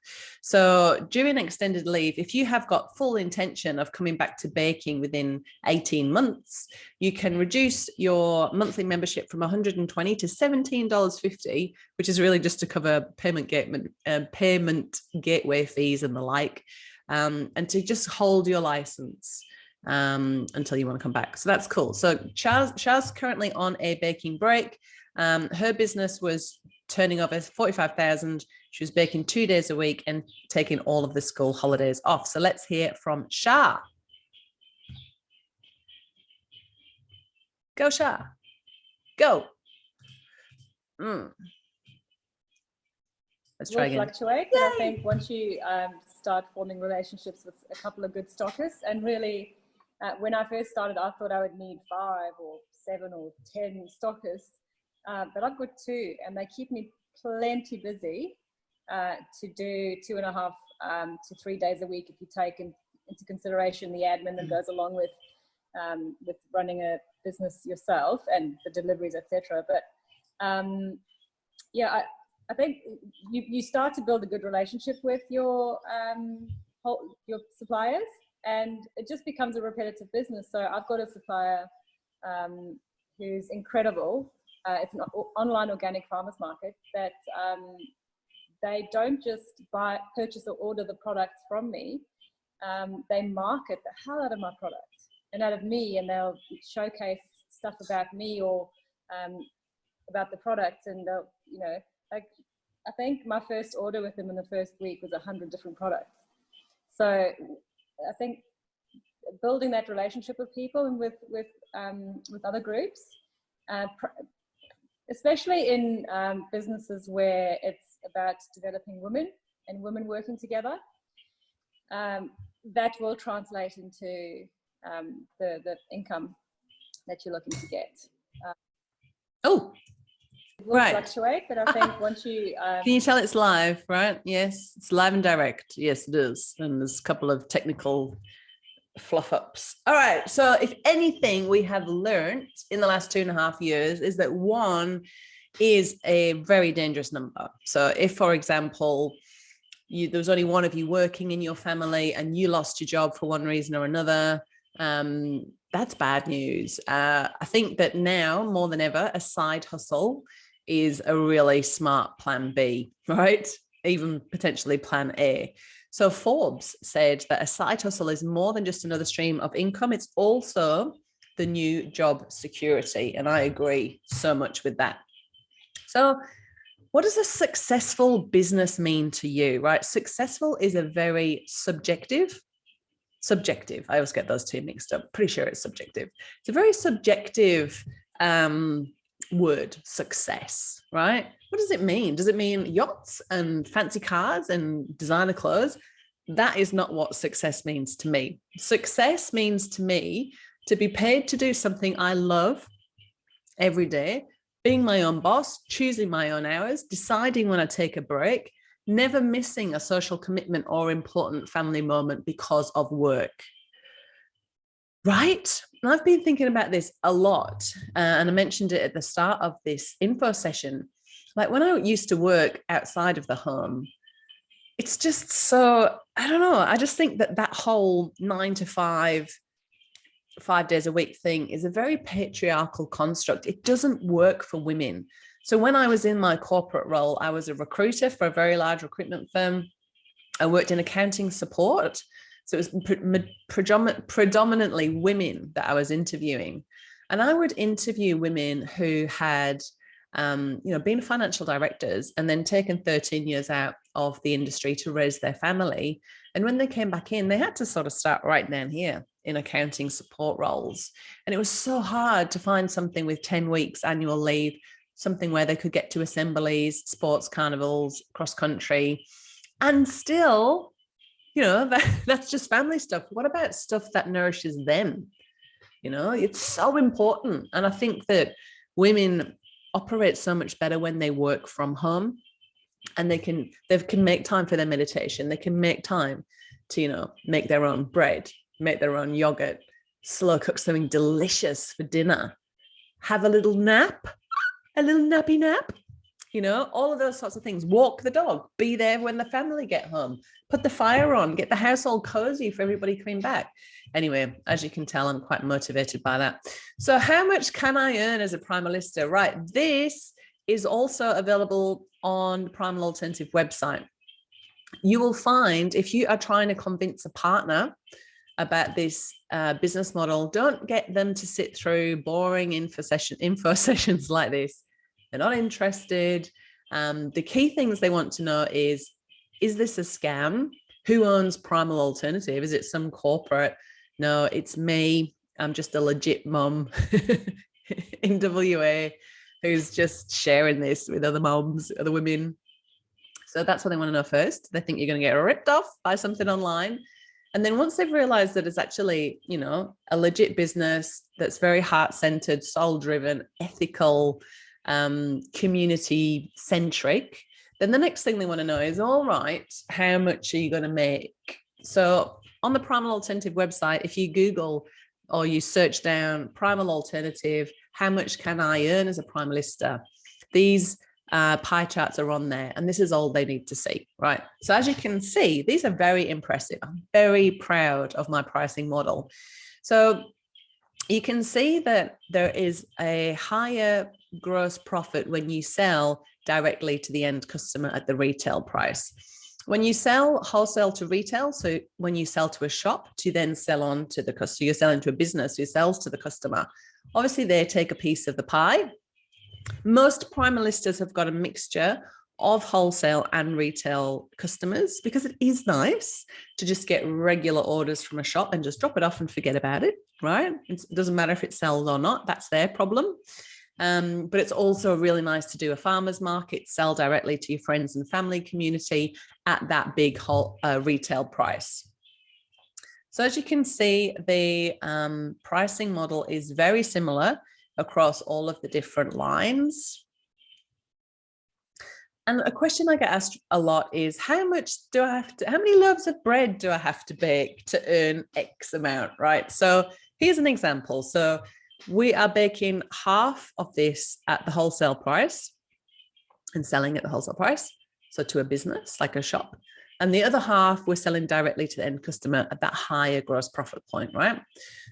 S1: So during extended leave, if you have got full intention of coming back to baking within 18 months, you can reduce your monthly membership from $120 to $17.50, which is really just to cover payment gateway fees and the like, and to just hold your license until you want to come back. So that's cool. So Shah's currently on a baking break. Her business was turning over 45,000. She was baking 2 days a week and taking all of the school holidays off. So let's hear from Shah. Go, Shah. Go. Let's try again.
S3: Fluctuate, but I think once you start forming relationships with a couple of good stockers and really When I first started, I thought I would need 5 or 7 or 10 stockists, but I've got 2, and they keep me plenty busy to do 2.5 to 3 days a week if you take into consideration the admin that goes along with running a business yourself and the deliveries, etc. But yeah, I think you start to build a good relationship with your suppliers, and it just becomes a repetitive business. So I've got a supplier who's incredible. It's an online organic farmers market that they don't just purchase or order the products from me. They market the hell out of my products and out of me, and they'll showcase stuff about me or about the products, and they'll, you know, like, I think my first order with them in the first week was 100 different products. So I think building that relationship with people and with other groups, especially in businesses where it's about developing women and women working together, that will translate into the income that you're looking to get. It will fluctuate, but I think once you...
S1: Can you tell it's live, right? Yes, it's live and direct. Yes, it is. And there's a couple of technical fluff ups. All right. So if anything we have learned in the last 2.5 years is that 1 is a very dangerous number. So if, for example, there was only 1 of you working in your family and you lost your job for one reason or another, that's bad news. I think that now more than ever, a side hustle is a really smart plan B, right? Even potentially plan A. So Forbes said that a side hustle is more than just another stream of income. It's also the new job security. And I agree so much with that. So what does a successful business mean to you, right? Successful is a very subjective. I always get those two mixed up. Pretty sure it's subjective. It's a very subjective word, success, right? What does it mean? Does it mean yachts and fancy cars and designer clothes? That is not what success means to me. Success means to me to be paid to do something I love every day, being my own boss, choosing my own hours, deciding when I take a break, never missing a social commitment or important family moment because of work. Right? And I've been thinking about this a lot. And I mentioned it at the start of this info session. Like when I used to work outside of the home, it's just so, I don't know. I just think that whole 9 to 5, 5 days a week thing is a very patriarchal construct. It doesn't work for women. So when I was in my corporate role, I was a recruiter for a very large recruitment firm. I worked in accounting support. So it was predominantly women that I was interviewing. And I would interview women who had, been financial directors and then taken 13 years out of the industry to raise their family. And when they came back in, they had to sort of start right down here in accounting support roles. And it was so hard to find something with 10 weeks annual leave, something where they could get to assemblies, sports carnivals, cross country, and still, that's just family stuff. What about stuff that nourishes them? It's so important. And I think that women operate so much better when they work from home, and they can make time for their meditation. They can make time to, make their own bread, make their own yogurt, slow cook something delicious for dinner, have a little nap, a little nappy nap, all of those sorts of things. Walk the dog, be there when the family get home, put the fire on, get the house all cozy for everybody coming back. Anyway, as you can tell, I'm quite motivated by that. So how much can I earn as a Primalista? Right. This is also available on the Primal Alternative website. You will find, if you are trying to convince a partner about this business model, don't get them to sit through boring info sessions like this. They're not interested. The key things they want to know is this a scam? Who owns Primal Alternative? Is it some corporate? No, it's me. I'm just a legit mom in WA who's just sharing this with other moms, other women. So that's what they want to know first. They think you're going to get ripped off by something online. And then once they've realized that it's actually, you know, a legit business that's very heart-centered, soul-driven, ethical, community-centric, then the next thing they want to know is, all right, how much are you going to make? So on the Primal Alternative website, if you Google or you search down Primal Alternative, how much can I earn as a Primalista? These pie charts are on there, and this is all they need to see, right? So as you can see, these are very impressive. I'm very proud of my pricing model. So you can see that there is a higher gross profit when you sell directly to the end customer at the retail price. When you sell wholesale to retail, so when you sell to a shop to then sell on to the customer, you're selling to a business who sells to the customer. Obviously, they take a piece of the pie. Most Primalistas have got a mixture of wholesale and retail customers because it is nice to just get regular orders from a shop and just drop it off and forget about it, right? It doesn't matter if it sells or not, that's their problem. But it's also really nice to do a farmer's market, sell directly to your friends and family community at that big retail price. So as you can see, the pricing model is very similar across all of the different lines. And a question I get asked a lot is, how many loaves of bread do I have to bake to earn X amount, right? So here's an example. So we are baking half of this at the wholesale price and selling at the wholesale price, so to a business like a shop. And the other half we're selling directly to the end customer at that higher gross profit point, right?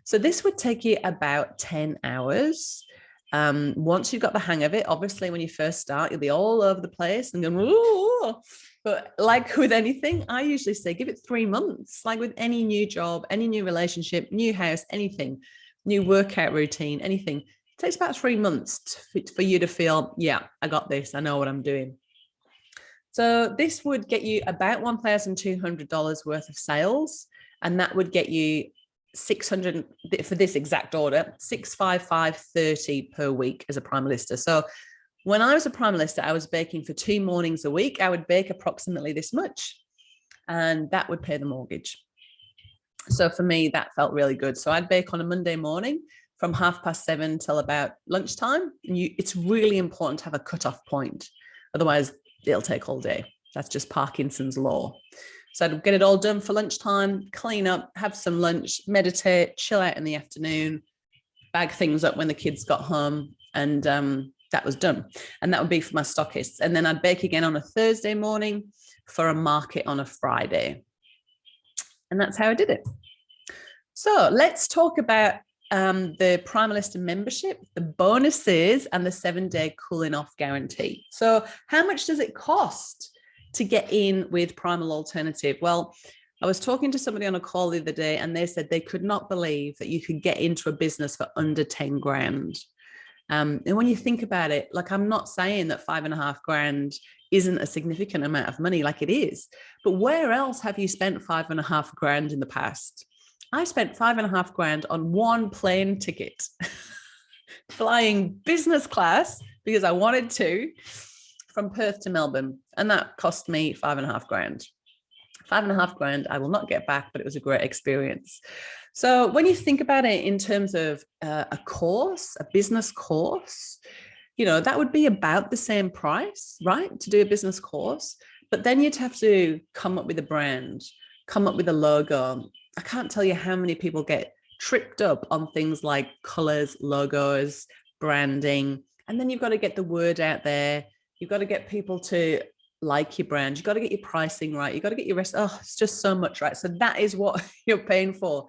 S1: So this would take you about 10 hours. Once you've got the hang of it, obviously when you first start, you'll be all over the place and going, ooh. But like with anything, I usually say, give it 3 months, like with any new job, any new relationship, new house, anything, new workout routine, anything. It takes about 3 months for you to feel, yeah, I got this. I know what I'm doing. So this would get you about $1,200 worth of sales. And that would get you 600 for this exact order, 655.30 per week as a Primalista. So when I was a Primalista, I was baking for 2 mornings a week. I would bake approximately this much, and that would pay the mortgage. So for me, that felt really good. So I'd bake on a Monday morning from 7:30 till about lunchtime. And it's really important to have a cutoff point. Otherwise, it'll take all day. That's just Parkinson's law. So I'd get it all done for lunchtime, clean up, have some lunch, meditate, chill out in the afternoon, bag things up when the kids got home, and that was done. And that would be for my stockists. And then I'd bake again on a Thursday morning for a market on a Friday. And that's how I did it. So let's talk about the Primalista membership, the bonuses, and the 7-day cooling off guarantee. So how much does it cost to get in with Primal Alternative? Well, I was talking to somebody on a call the other day, and they said they could not believe that you could get into a business for under 10 grand. And when you think about it, like, I'm not saying that 5.5 grand isn't a significant amount of money, like it is, but where else have you spent 5.5 grand in the past? I spent 5.5 grand on one plane ticket, flying business class because I wanted to, from Perth to Melbourne. And that cost me 5.5 grand. 5.5 grand I will not get back, but it was a great experience. So when you think about it in terms of a course, a business course, you know, that would be about the same price, right? To do a business course, but then you'd have to come up with a brand, come up with a logo. I can't tell you how many people get tripped up on things like colors, logos, branding, and then you've got to get the word out there. You've got to get people to like your brand. You've got to get your pricing right. You've got to get your rest. Oh, it's just so much, right? So that is what you're paying for.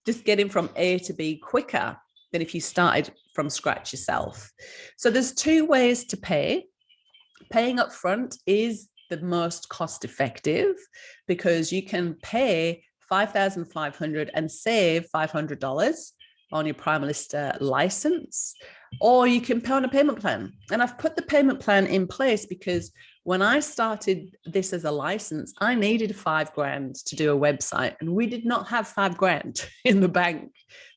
S1: Just getting from A to B quicker than if you started from scratch yourself. So there's 2 ways to pay. Paying up front is the most cost effective because you can pay $5,500 and save $500 on your Primalista license, or you can pay on a payment plan. And I've put the payment plan in place because when I started this as a license, I needed 5 grand to do a website, and we did not have 5 grand in the bank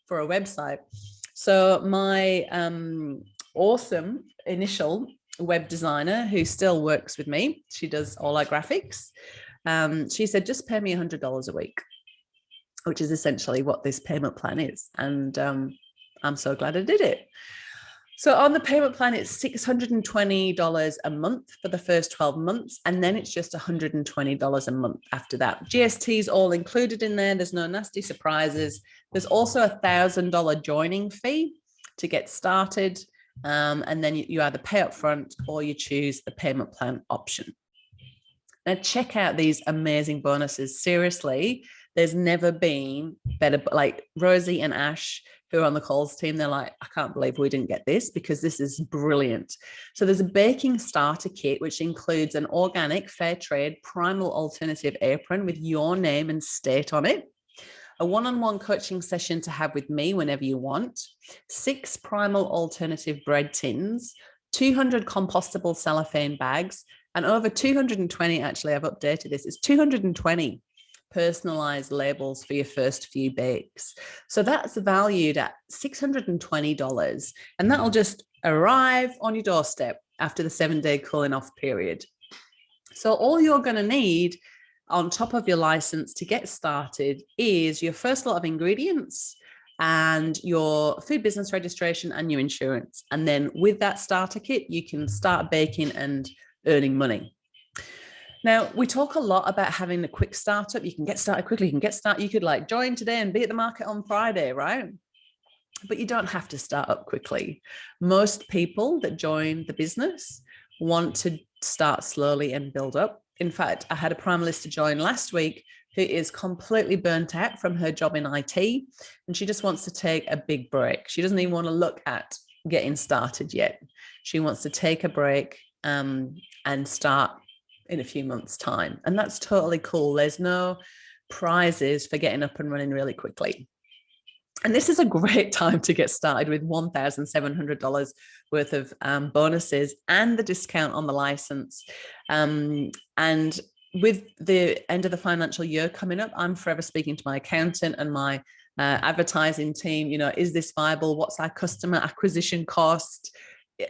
S1: for a website. So my awesome initial web designer, who still works with me, she does all our graphics, she said, just pay me $100 a week. which is essentially what this payment plan is. And I'm so glad I did it. So on the payment plan, it's $620 a month for the first 12 months. And then it's just $120 a month after that. GST is all included in there. There's no nasty surprises. There's also a $1,000 joining fee to get started. And then you either pay up front or you choose the payment plan option. Now check out these amazing bonuses. Seriously, there's never been better. Like Rosie and Ash, who are on the calls team, they're like, I can't believe we didn't get this, because this is brilliant. So there's a baking starter kit, which includes an organic, fair trade, Primal alternative apron with your name and state on it, a one-on-one coaching session to have with me whenever you want, 6 Primal alternative bread tins, 200 compostable cellophane bags, and over 220, actually, I've updated this, it's 220 personalized labels for your first few bakes. So that's valued at $620, and that'll just arrive on your doorstep after the 7-day cooling off period. So all you're going to need on top of your license to get started is your first lot of ingredients and your food business registration and your insurance. And then with that starter kit, you can start baking and earning money. Now, we talk a lot about having a quick startup. You can get started quickly. You could like join today and be at the market on Friday, right? But you don't have to start up quickly. Most people that join the business want to start slowly and build up. In fact, I had a Primalista join last week who is completely burnt out from her job in IT, and she just wants to take a big break. She doesn't even want to look at getting started yet. She wants to take a break and start in a few months' time. And that's totally cool. There's no prizes for getting up and running really quickly. And this is a great time to get started with $1,700 worth of bonuses and the discount on the license. And with the end of the financial year coming up, I'm forever speaking to my accountant and my advertising team, you know, is this viable? What's our customer acquisition cost?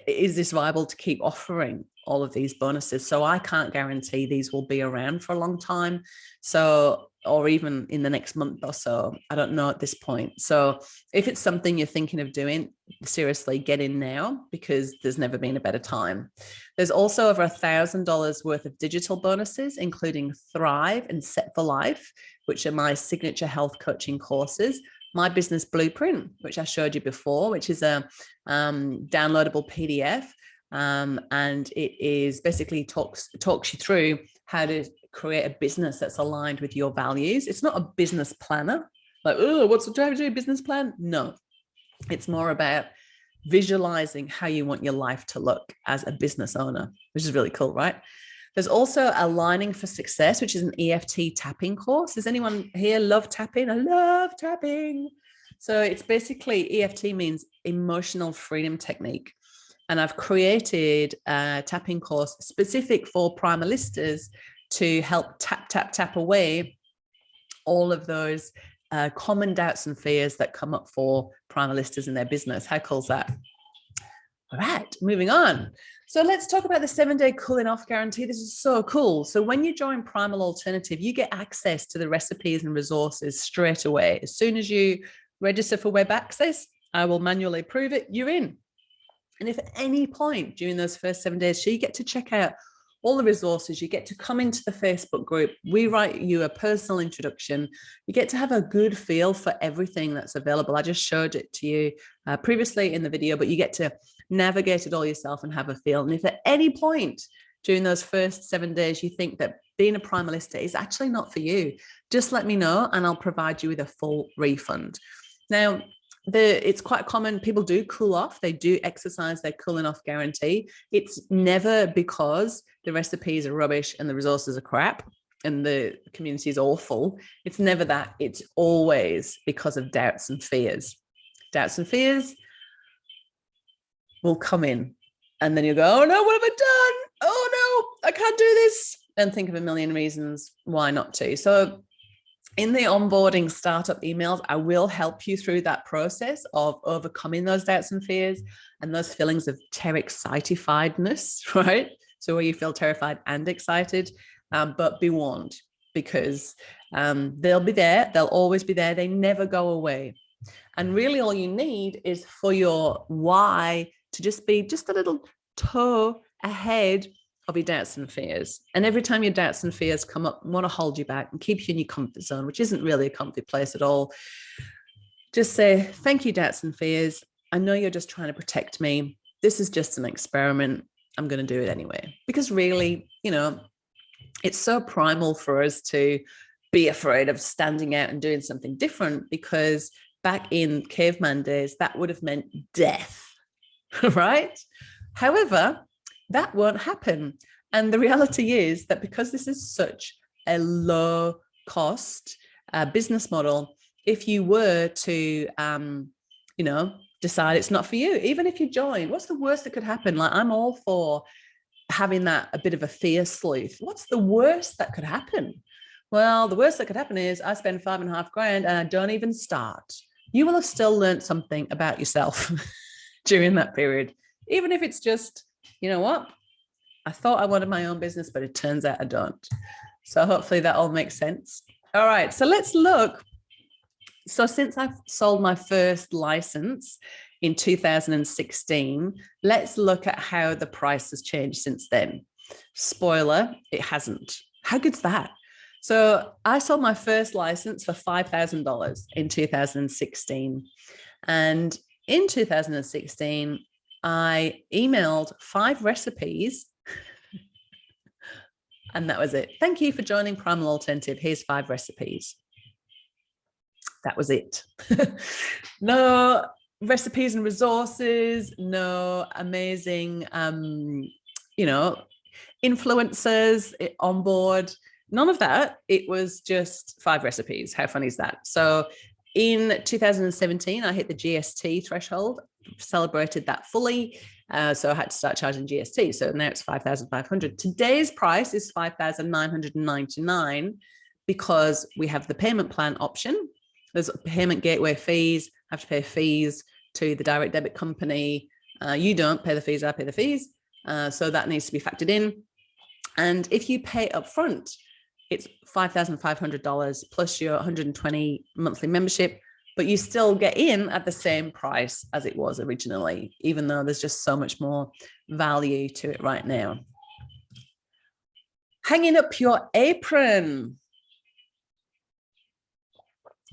S1: Is this viable to keep offering all of these bonuses? So I can't guarantee these will be around for a long time. So, or even in the next month or so, I don't know at this point. So if it's something you're thinking of doing, seriously, get in now, because there's never been a better time. There's also over $1,000 worth of digital bonuses, including Thrive and Set for Life, which are my signature health coaching courses. My Business Blueprint, which I showed you before, which is a downloadable PDF. And it is basically talks you through how to create a business that's aligned with your values. It's not a business planner, like, oh, do I have to do a business plan? No, it's more about visualizing how you want your life to look as a business owner, which is really cool, right? There's also Aligning for Success, which is an EFT tapping course. Does anyone here love tapping? I love tapping. So it's basically, EFT means emotional freedom technique. And I've created a tapping course specific for Primalistas to help tap away all of those common doubts and fears that come up for Primalistas in their business. How cool is that? All right, moving on. So let's talk about the 7-day cooling off guarantee. This is so cool. So when you join Primal Alternative, you get access to the recipes and resources straight away. As soon as you register for web access, I will manually approve it, you're in. And if at any point during those first 7 days, so you get to check out all the resources, you get to come into the Facebook group, we write you a personal introduction, you get to have a good feel for everything that's available. I just showed it to you previously in the video, but you get to navigate it all yourself and have a feel. And if at any point during those first 7 days you think that being a Primalista is actually not for you, just let me know and I'll provide you with a full refund. Now, it's quite common, people do cool off, they do exercise their cooling off guarantee. It's never because the recipes are rubbish and the resources are crap and the community is awful. It's never that. It's always because of doubts and fears. Doubts and fears will come in and then you go, oh no, what have I done? Oh no, I can't do this. And think of a million reasons why not to. So in the onboarding startup emails, I will help you through that process of overcoming those doubts and fears and those feelings of excitifiedness, right? So where you feel terrified and excited, but be warned, because they'll be there. They'll always be there. They never go away. And really all you need is for your why to just be just a little toe ahead of your doubts and fears. And every time your doubts and fears come up, want to hold you back and keep you in your comfort zone, which isn't really a comfy place at all, just say, thank you, doubts and fears. I know you're just trying to protect me. This is just an experiment. I'm going to do it anyway. Because really, you know, it's so primal for us to be afraid of standing out and doing something different, because back in caveman days, that would have meant death, right? However, that won't happen. And the reality is that because this is such a low cost business model, if you were to, you know, decide it's not for you, even if you join, what's the worst that could happen? Like, I'm all for having that a bit of a fear sleuth. What's the worst that could happen? Well, the worst that could happen is I spend $5,500 and I don't even start. You will have still learned something about yourself during that period, even if it's just, you know what, I thought I wanted my own business, but it turns out I don't. So hopefully that all makes sense. All right, so let's look. So since I've sold my first license in 2016, let's look at how the price has changed since then. Spoiler, it hasn't. How good's that? So I sold my first license for $5,000 in 2016. And in 2016, I emailed 5 recipes and that was it. Thank you for joining Primal Alternative. Here's 5 recipes. That was it. No recipes and resources, no amazing, you know, influencers on board, none of that. It was just 5 recipes. How funny is that? So in 2017, I hit the GST threshold, celebrated that fully. So I had to start charging GST. So now it's 5,500. Today's price is 5,999 because we have the payment plan option. There's payment gateway fees, have to pay fees to the direct debit company. You don't pay the fees, I pay the fees. So that needs to be factored in. And if you pay upfront, it's $5,500 plus your 120 monthly membership, but you still get in at the same price as it was originally, even though there's just so much more value to it right now. Hanging up your apron.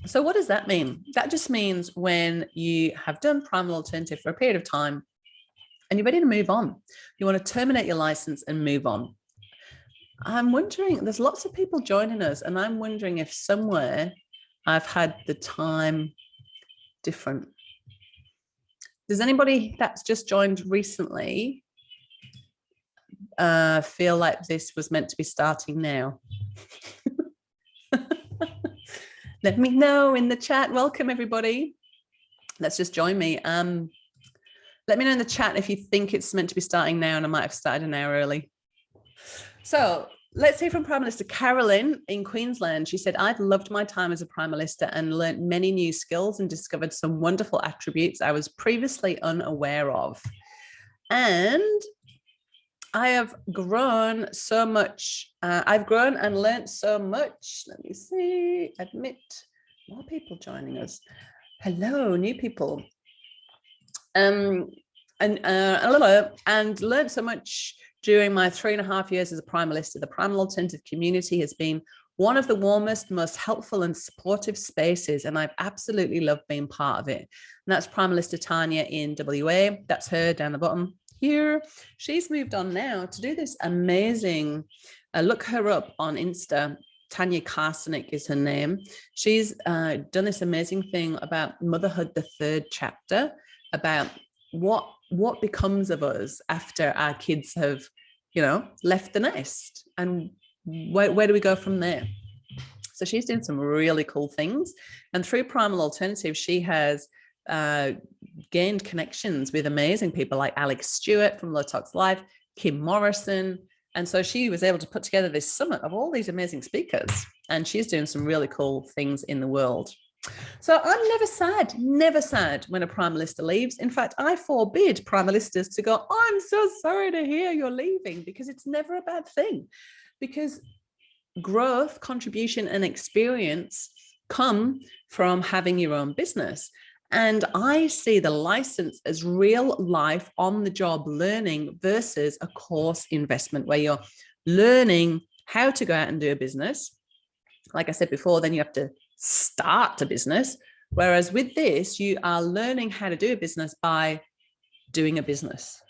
S1: So what does that mean? That just means when you have done Primal Alternative for a period of time and you're ready to move on, you want to terminate your license and move on. I'm wondering, there's lots of people joining us, and I'm wondering if somewhere I've had the time different. Does anybody that's just joined recently feel like this was meant to be starting now? Let me know in the chat. Welcome, everybody. Let's just join me. Let me know in the chat if you think it's meant to be starting now, and I might have started an hour early. So let's hear from Primalista Carolyn in Queensland. She said, I've loved my time as a Primalista and learned many new skills and discovered some wonderful attributes I was previously unaware of. And I have grown so much. I've grown and learned so much. Let me see, admit, more people joining us. Hello, new people. And learned so much during my 3.5 years as a Primalista. The Primal Alternative community has been one of the warmest, most helpful and supportive spaces, and I've absolutely loved being part of it. And that's Primalista Tanya in WA. That's her down the bottom here. She's moved on now to do this amazing, look her up on Insta. Tanya Karsenik is her name. She's done this amazing thing about motherhood, the 3rd chapter, about what becomes of us after our kids have, you know, left the nest, and where do we go from there? So she's doing some really cool things, and through Primal Alternative, she has gained connections with amazing people like Alex Stewart from Low Tox Life, Kim Morrison, and so she was able to put together this summit of all these amazing speakers, and she's doing some really cool things in the world. So I'm never sad when a Primalista leaves. In fact, I forbid Primalistas to go, oh, I'm so sorry to hear you're leaving, because it's never a bad thing. Because growth, contribution, and experience come from having your own business. And I see the license as real life on the job learning versus a course investment where you're learning how to go out and do a business. Like I said before, then you have to start a business. Whereas with this, you are learning how to do a business by doing a business.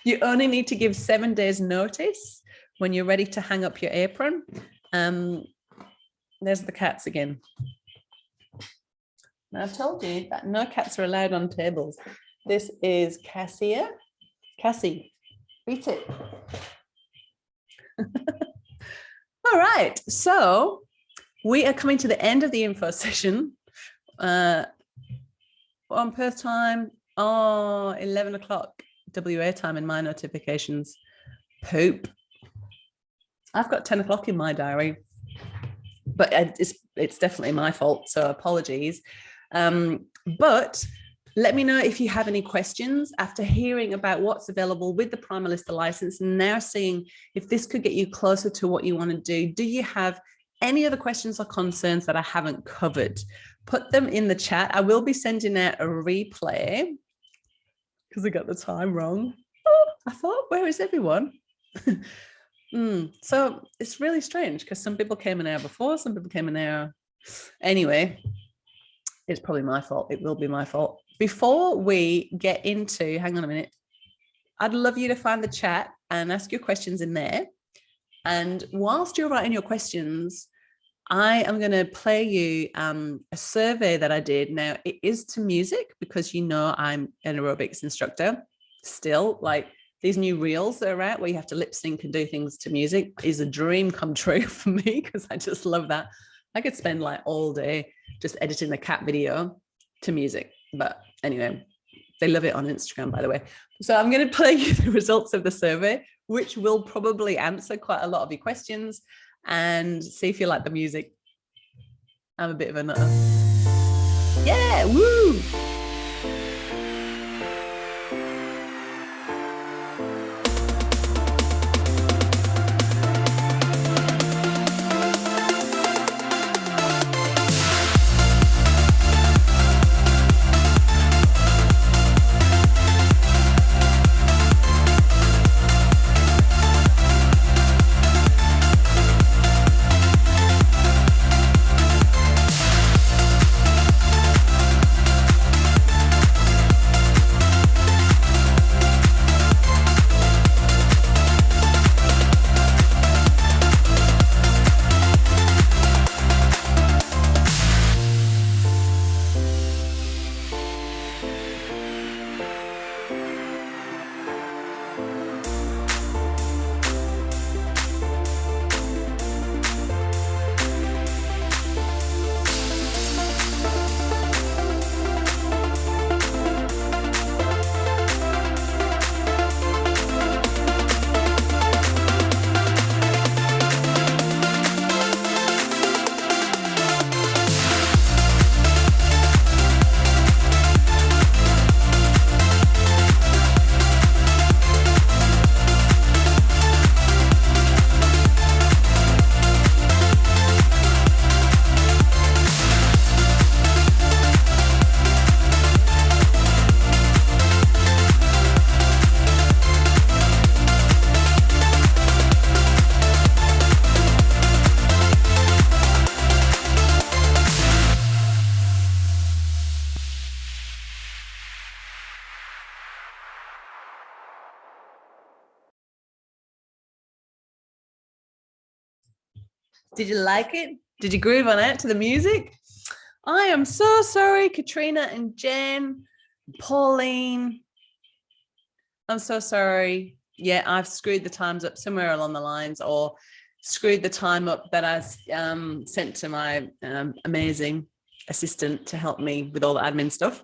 S1: You only need to give 7 days notice when you're ready to hang up your apron. There's the cats again. Now, I've told you that no cats are allowed on tables. This is Cassia. Cassie, beat it. All right, so we are coming to the end of the info session. On Perth time, 11 o'clock WA time in my notifications. Poop. I've got 10 o'clock in my diary, but it's definitely my fault, so apologies. But let me know if you have any questions after hearing about what's available with the Primalista license and now seeing if this could get you closer to what you want to do. Do you have any other questions or concerns that I haven't covered? Put them in the chat. I will be sending out a replay because I got the time wrong. Oh, I thought, where is everyone? So it's really strange because some people came an hour before, some people came an hour. Anyway, it's probably my fault. It will be my fault. Before we get into, hang on a minute, I'd love you to find the chat and ask your questions in there. And whilst you're writing your questions, I am going to play you a survey that I did. Now, it is to music because you know I'm an aerobics instructor still. Like these new reels that are out where you have to lip sync and do things to music is a dream come true for me because I just love that. I could spend like all day just editing the cat video to music. But anyway, they love it on Instagram, by the way. So I'm going to play you the results of the survey, which will probably answer quite a lot of your questions and see if you like the music. I'm a bit of a nutter. Yeah, woo! Did you like it? Did you groove on out to the music? I am so sorry, Katrina and Jen, Pauline. I'm so sorry. Yeah, I've screwed the times up somewhere along the lines or screwed the time up that I sent to my amazing assistant to help me with all the admin stuff.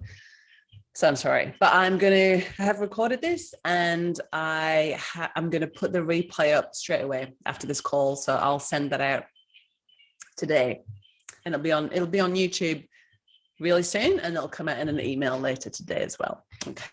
S1: So I'm sorry, but I have recorded this and I'm going to put the replay up straight away after this call. So I'll send that out today and it'll be on YouTube really soon and it'll come out in an email later today as well. Okay.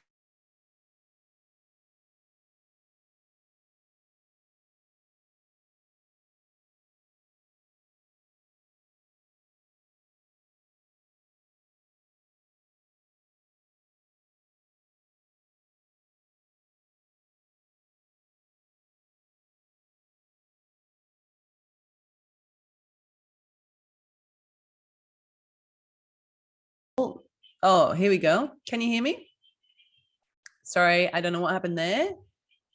S1: Oh, here we go. Can you hear me? Sorry, I don't know what happened there.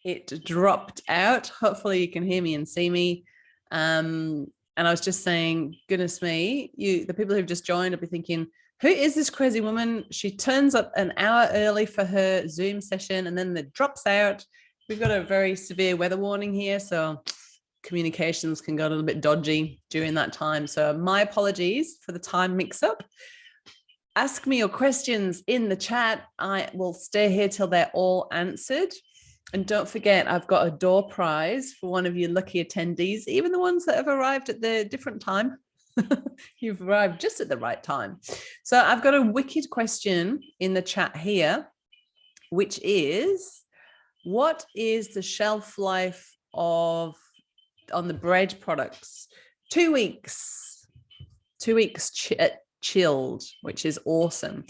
S1: It dropped out. Hopefully you can hear me and see me. And I was just saying, goodness me, the people who've just joined will be thinking, who is this crazy woman? She turns up an hour early for her Zoom session and then it drops out. We've got a very severe weather warning here, so communications can go a little bit dodgy during that time. So my apologies for the time mix-up. Ask me your questions in the chat. I will stay here till they're all answered. And don't forget, I've got a door prize for one of you lucky attendees, even the ones that have arrived at the different time. You've arrived just at the right time. So I've got a wicked question in the chat here, which is, what is the shelf life on the bread products? 2 weeks. 2 weeks chilled, which is awesome.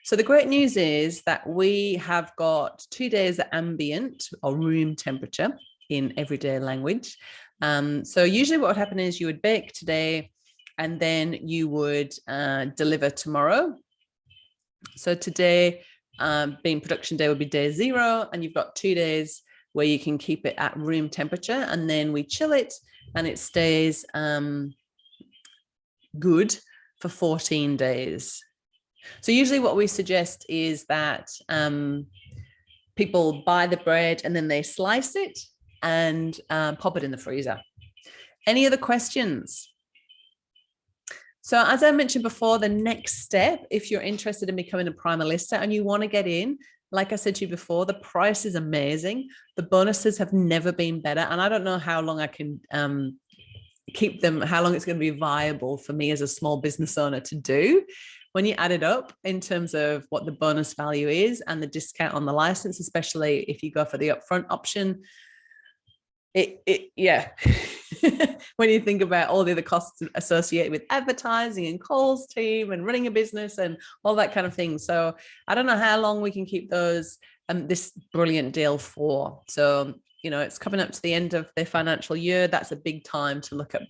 S1: So the great news is that we have got 2 days at ambient or room temperature in everyday language. So usually what would happen is you would bake today and then you would deliver tomorrow. So today, being production day, would be day 0, and you've got 2 days where you can keep it at room temperature, and then we chill it and it stays good for 14 days. So usually what we suggest is that people buy the bread and then they slice it and pop it in the freezer. Any other questions? So as I mentioned before, the next step, if you're interested in becoming a Primalista and you want to get in, like I said to you before, the price is amazing. The bonuses have never been better. And I don't know how long I can keep them, how long it's going to be viable for me as a small business owner to do. When you add it up in terms of what the bonus value is and the discount on the license, especially if you go for the upfront option, yeah. When you think about all the other costs associated with advertising and calls team and running a business and all that kind of thing. So I don't know how long we can keep those this brilliant deal for. So, you know, it's coming up to the end of the financial year. That's a big time to look at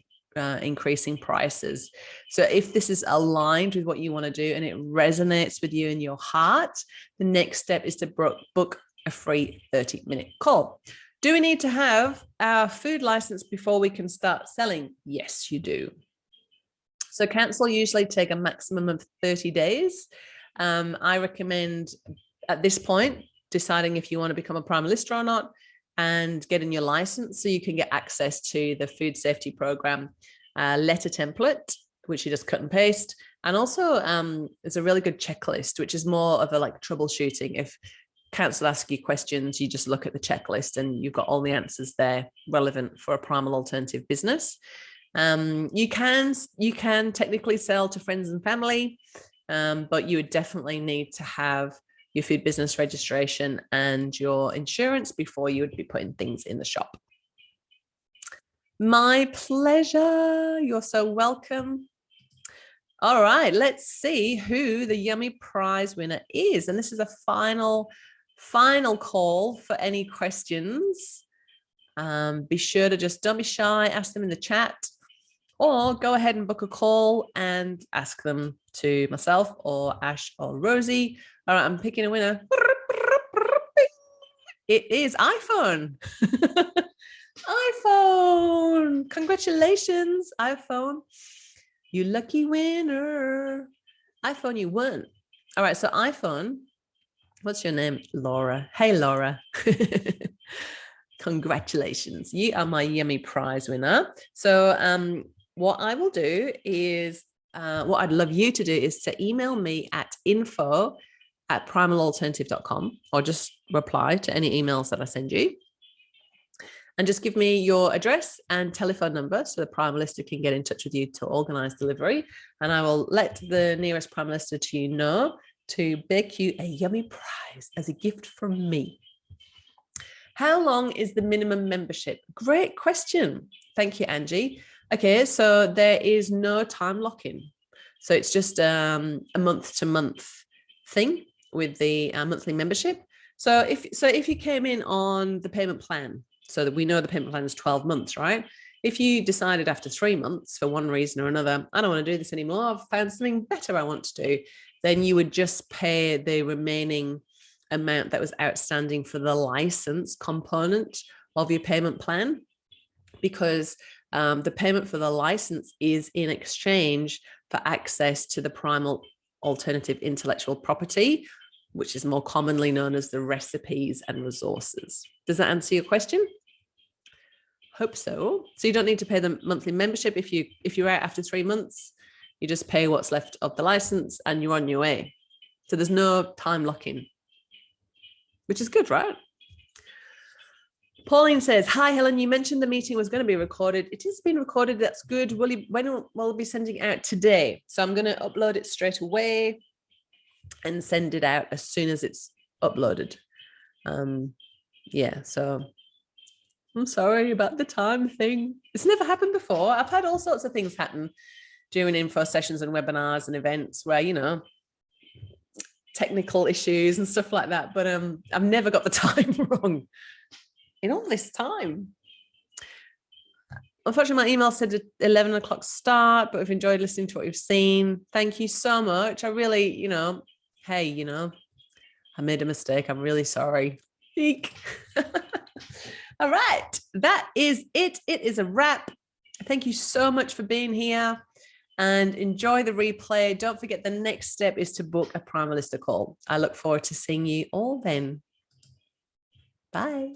S1: increasing prices. So if this is aligned with what you want to do and it resonates with you in your heart, the next step is to book a free 30-minute call. Do we need to have our food license before we can start selling? Yes, you do. So cancel usually take a maximum of 30 days. I recommend at this point deciding if you want to become a Primalista or not and getting your license so you can get access to the food safety program letter template, which you just cut and paste. And also there's a really good checklist, which is more of a like troubleshooting. If council ask you questions, you just look at the checklist and you've got all the answers there relevant for a primal alternative business. You can technically sell to friends and family, but you would definitely need to have your food business registration and your insurance before you would be putting things in the shop. My pleasure. You're so welcome. All right, let's see who the yummy prize winner is. And this is a final call for any questions. Be sure to just don't be shy, ask them in the chat, or go ahead and book a call and ask them to myself or Ash or Rosie. All right, I'm picking a winner. It is iPhone. iPhone. Congratulations, iPhone. You lucky winner. iPhone, you won. All right, so iPhone, what's your name? Laura. Hey, Laura. Congratulations. You are my yummy prize winner. So what I will do is, what I'd love you to do is to email me at info@primalalternative.com or just reply to any emails that I send you. And just give me your address and telephone number so the Primalista can get in touch with you to organize delivery. And I will let the nearest Primalista to you know to bake you a yummy prize as a gift from me. How long is the minimum membership? Great question. Thank you, Angie. Okay, so there is no time lock-in. So it's just a month-to-month thing with the monthly membership. So if you came in on the payment plan, so that we know the payment plan is 12 months, right? If you decided after 3 months for one reason or another, I don't want to do this anymore, I've found something better I want to do, then you would just pay the remaining amount that was outstanding for the license component of your payment plan, because the payment for the license is in exchange for access to the Primal alternative intellectual property, which is more commonly known as the recipes and resources. Does that answer your question? Hope so. So you don't need to pay the monthly membership. If you're out after 3 months, you just pay what's left of the license and you're on your way. So there's no time lock-in, which is good, right? Pauline says, hi, Helen, you mentioned the meeting was going to be recorded. It is being recorded. That's good. When will be sending it out today? So I'm going to upload it straight away and send it out as soon as it's uploaded. Yeah, so I'm sorry about the time thing. It's never happened before. I've had all sorts of things happen during info sessions and webinars and events where, you know, technical issues and stuff like that. But I've never got the time wrong in all this time. Unfortunately, my email said 11 o'clock start, but we've enjoyed listening to what you've seen. Thank you so much. I really, you know, hey, you know, I made a mistake. I'm really sorry. Eek. All right, that is it. It is a wrap. Thank you so much for being here and enjoy the replay. Don't forget the next step is to book a Primalista call. I look forward to seeing you all then. Bye.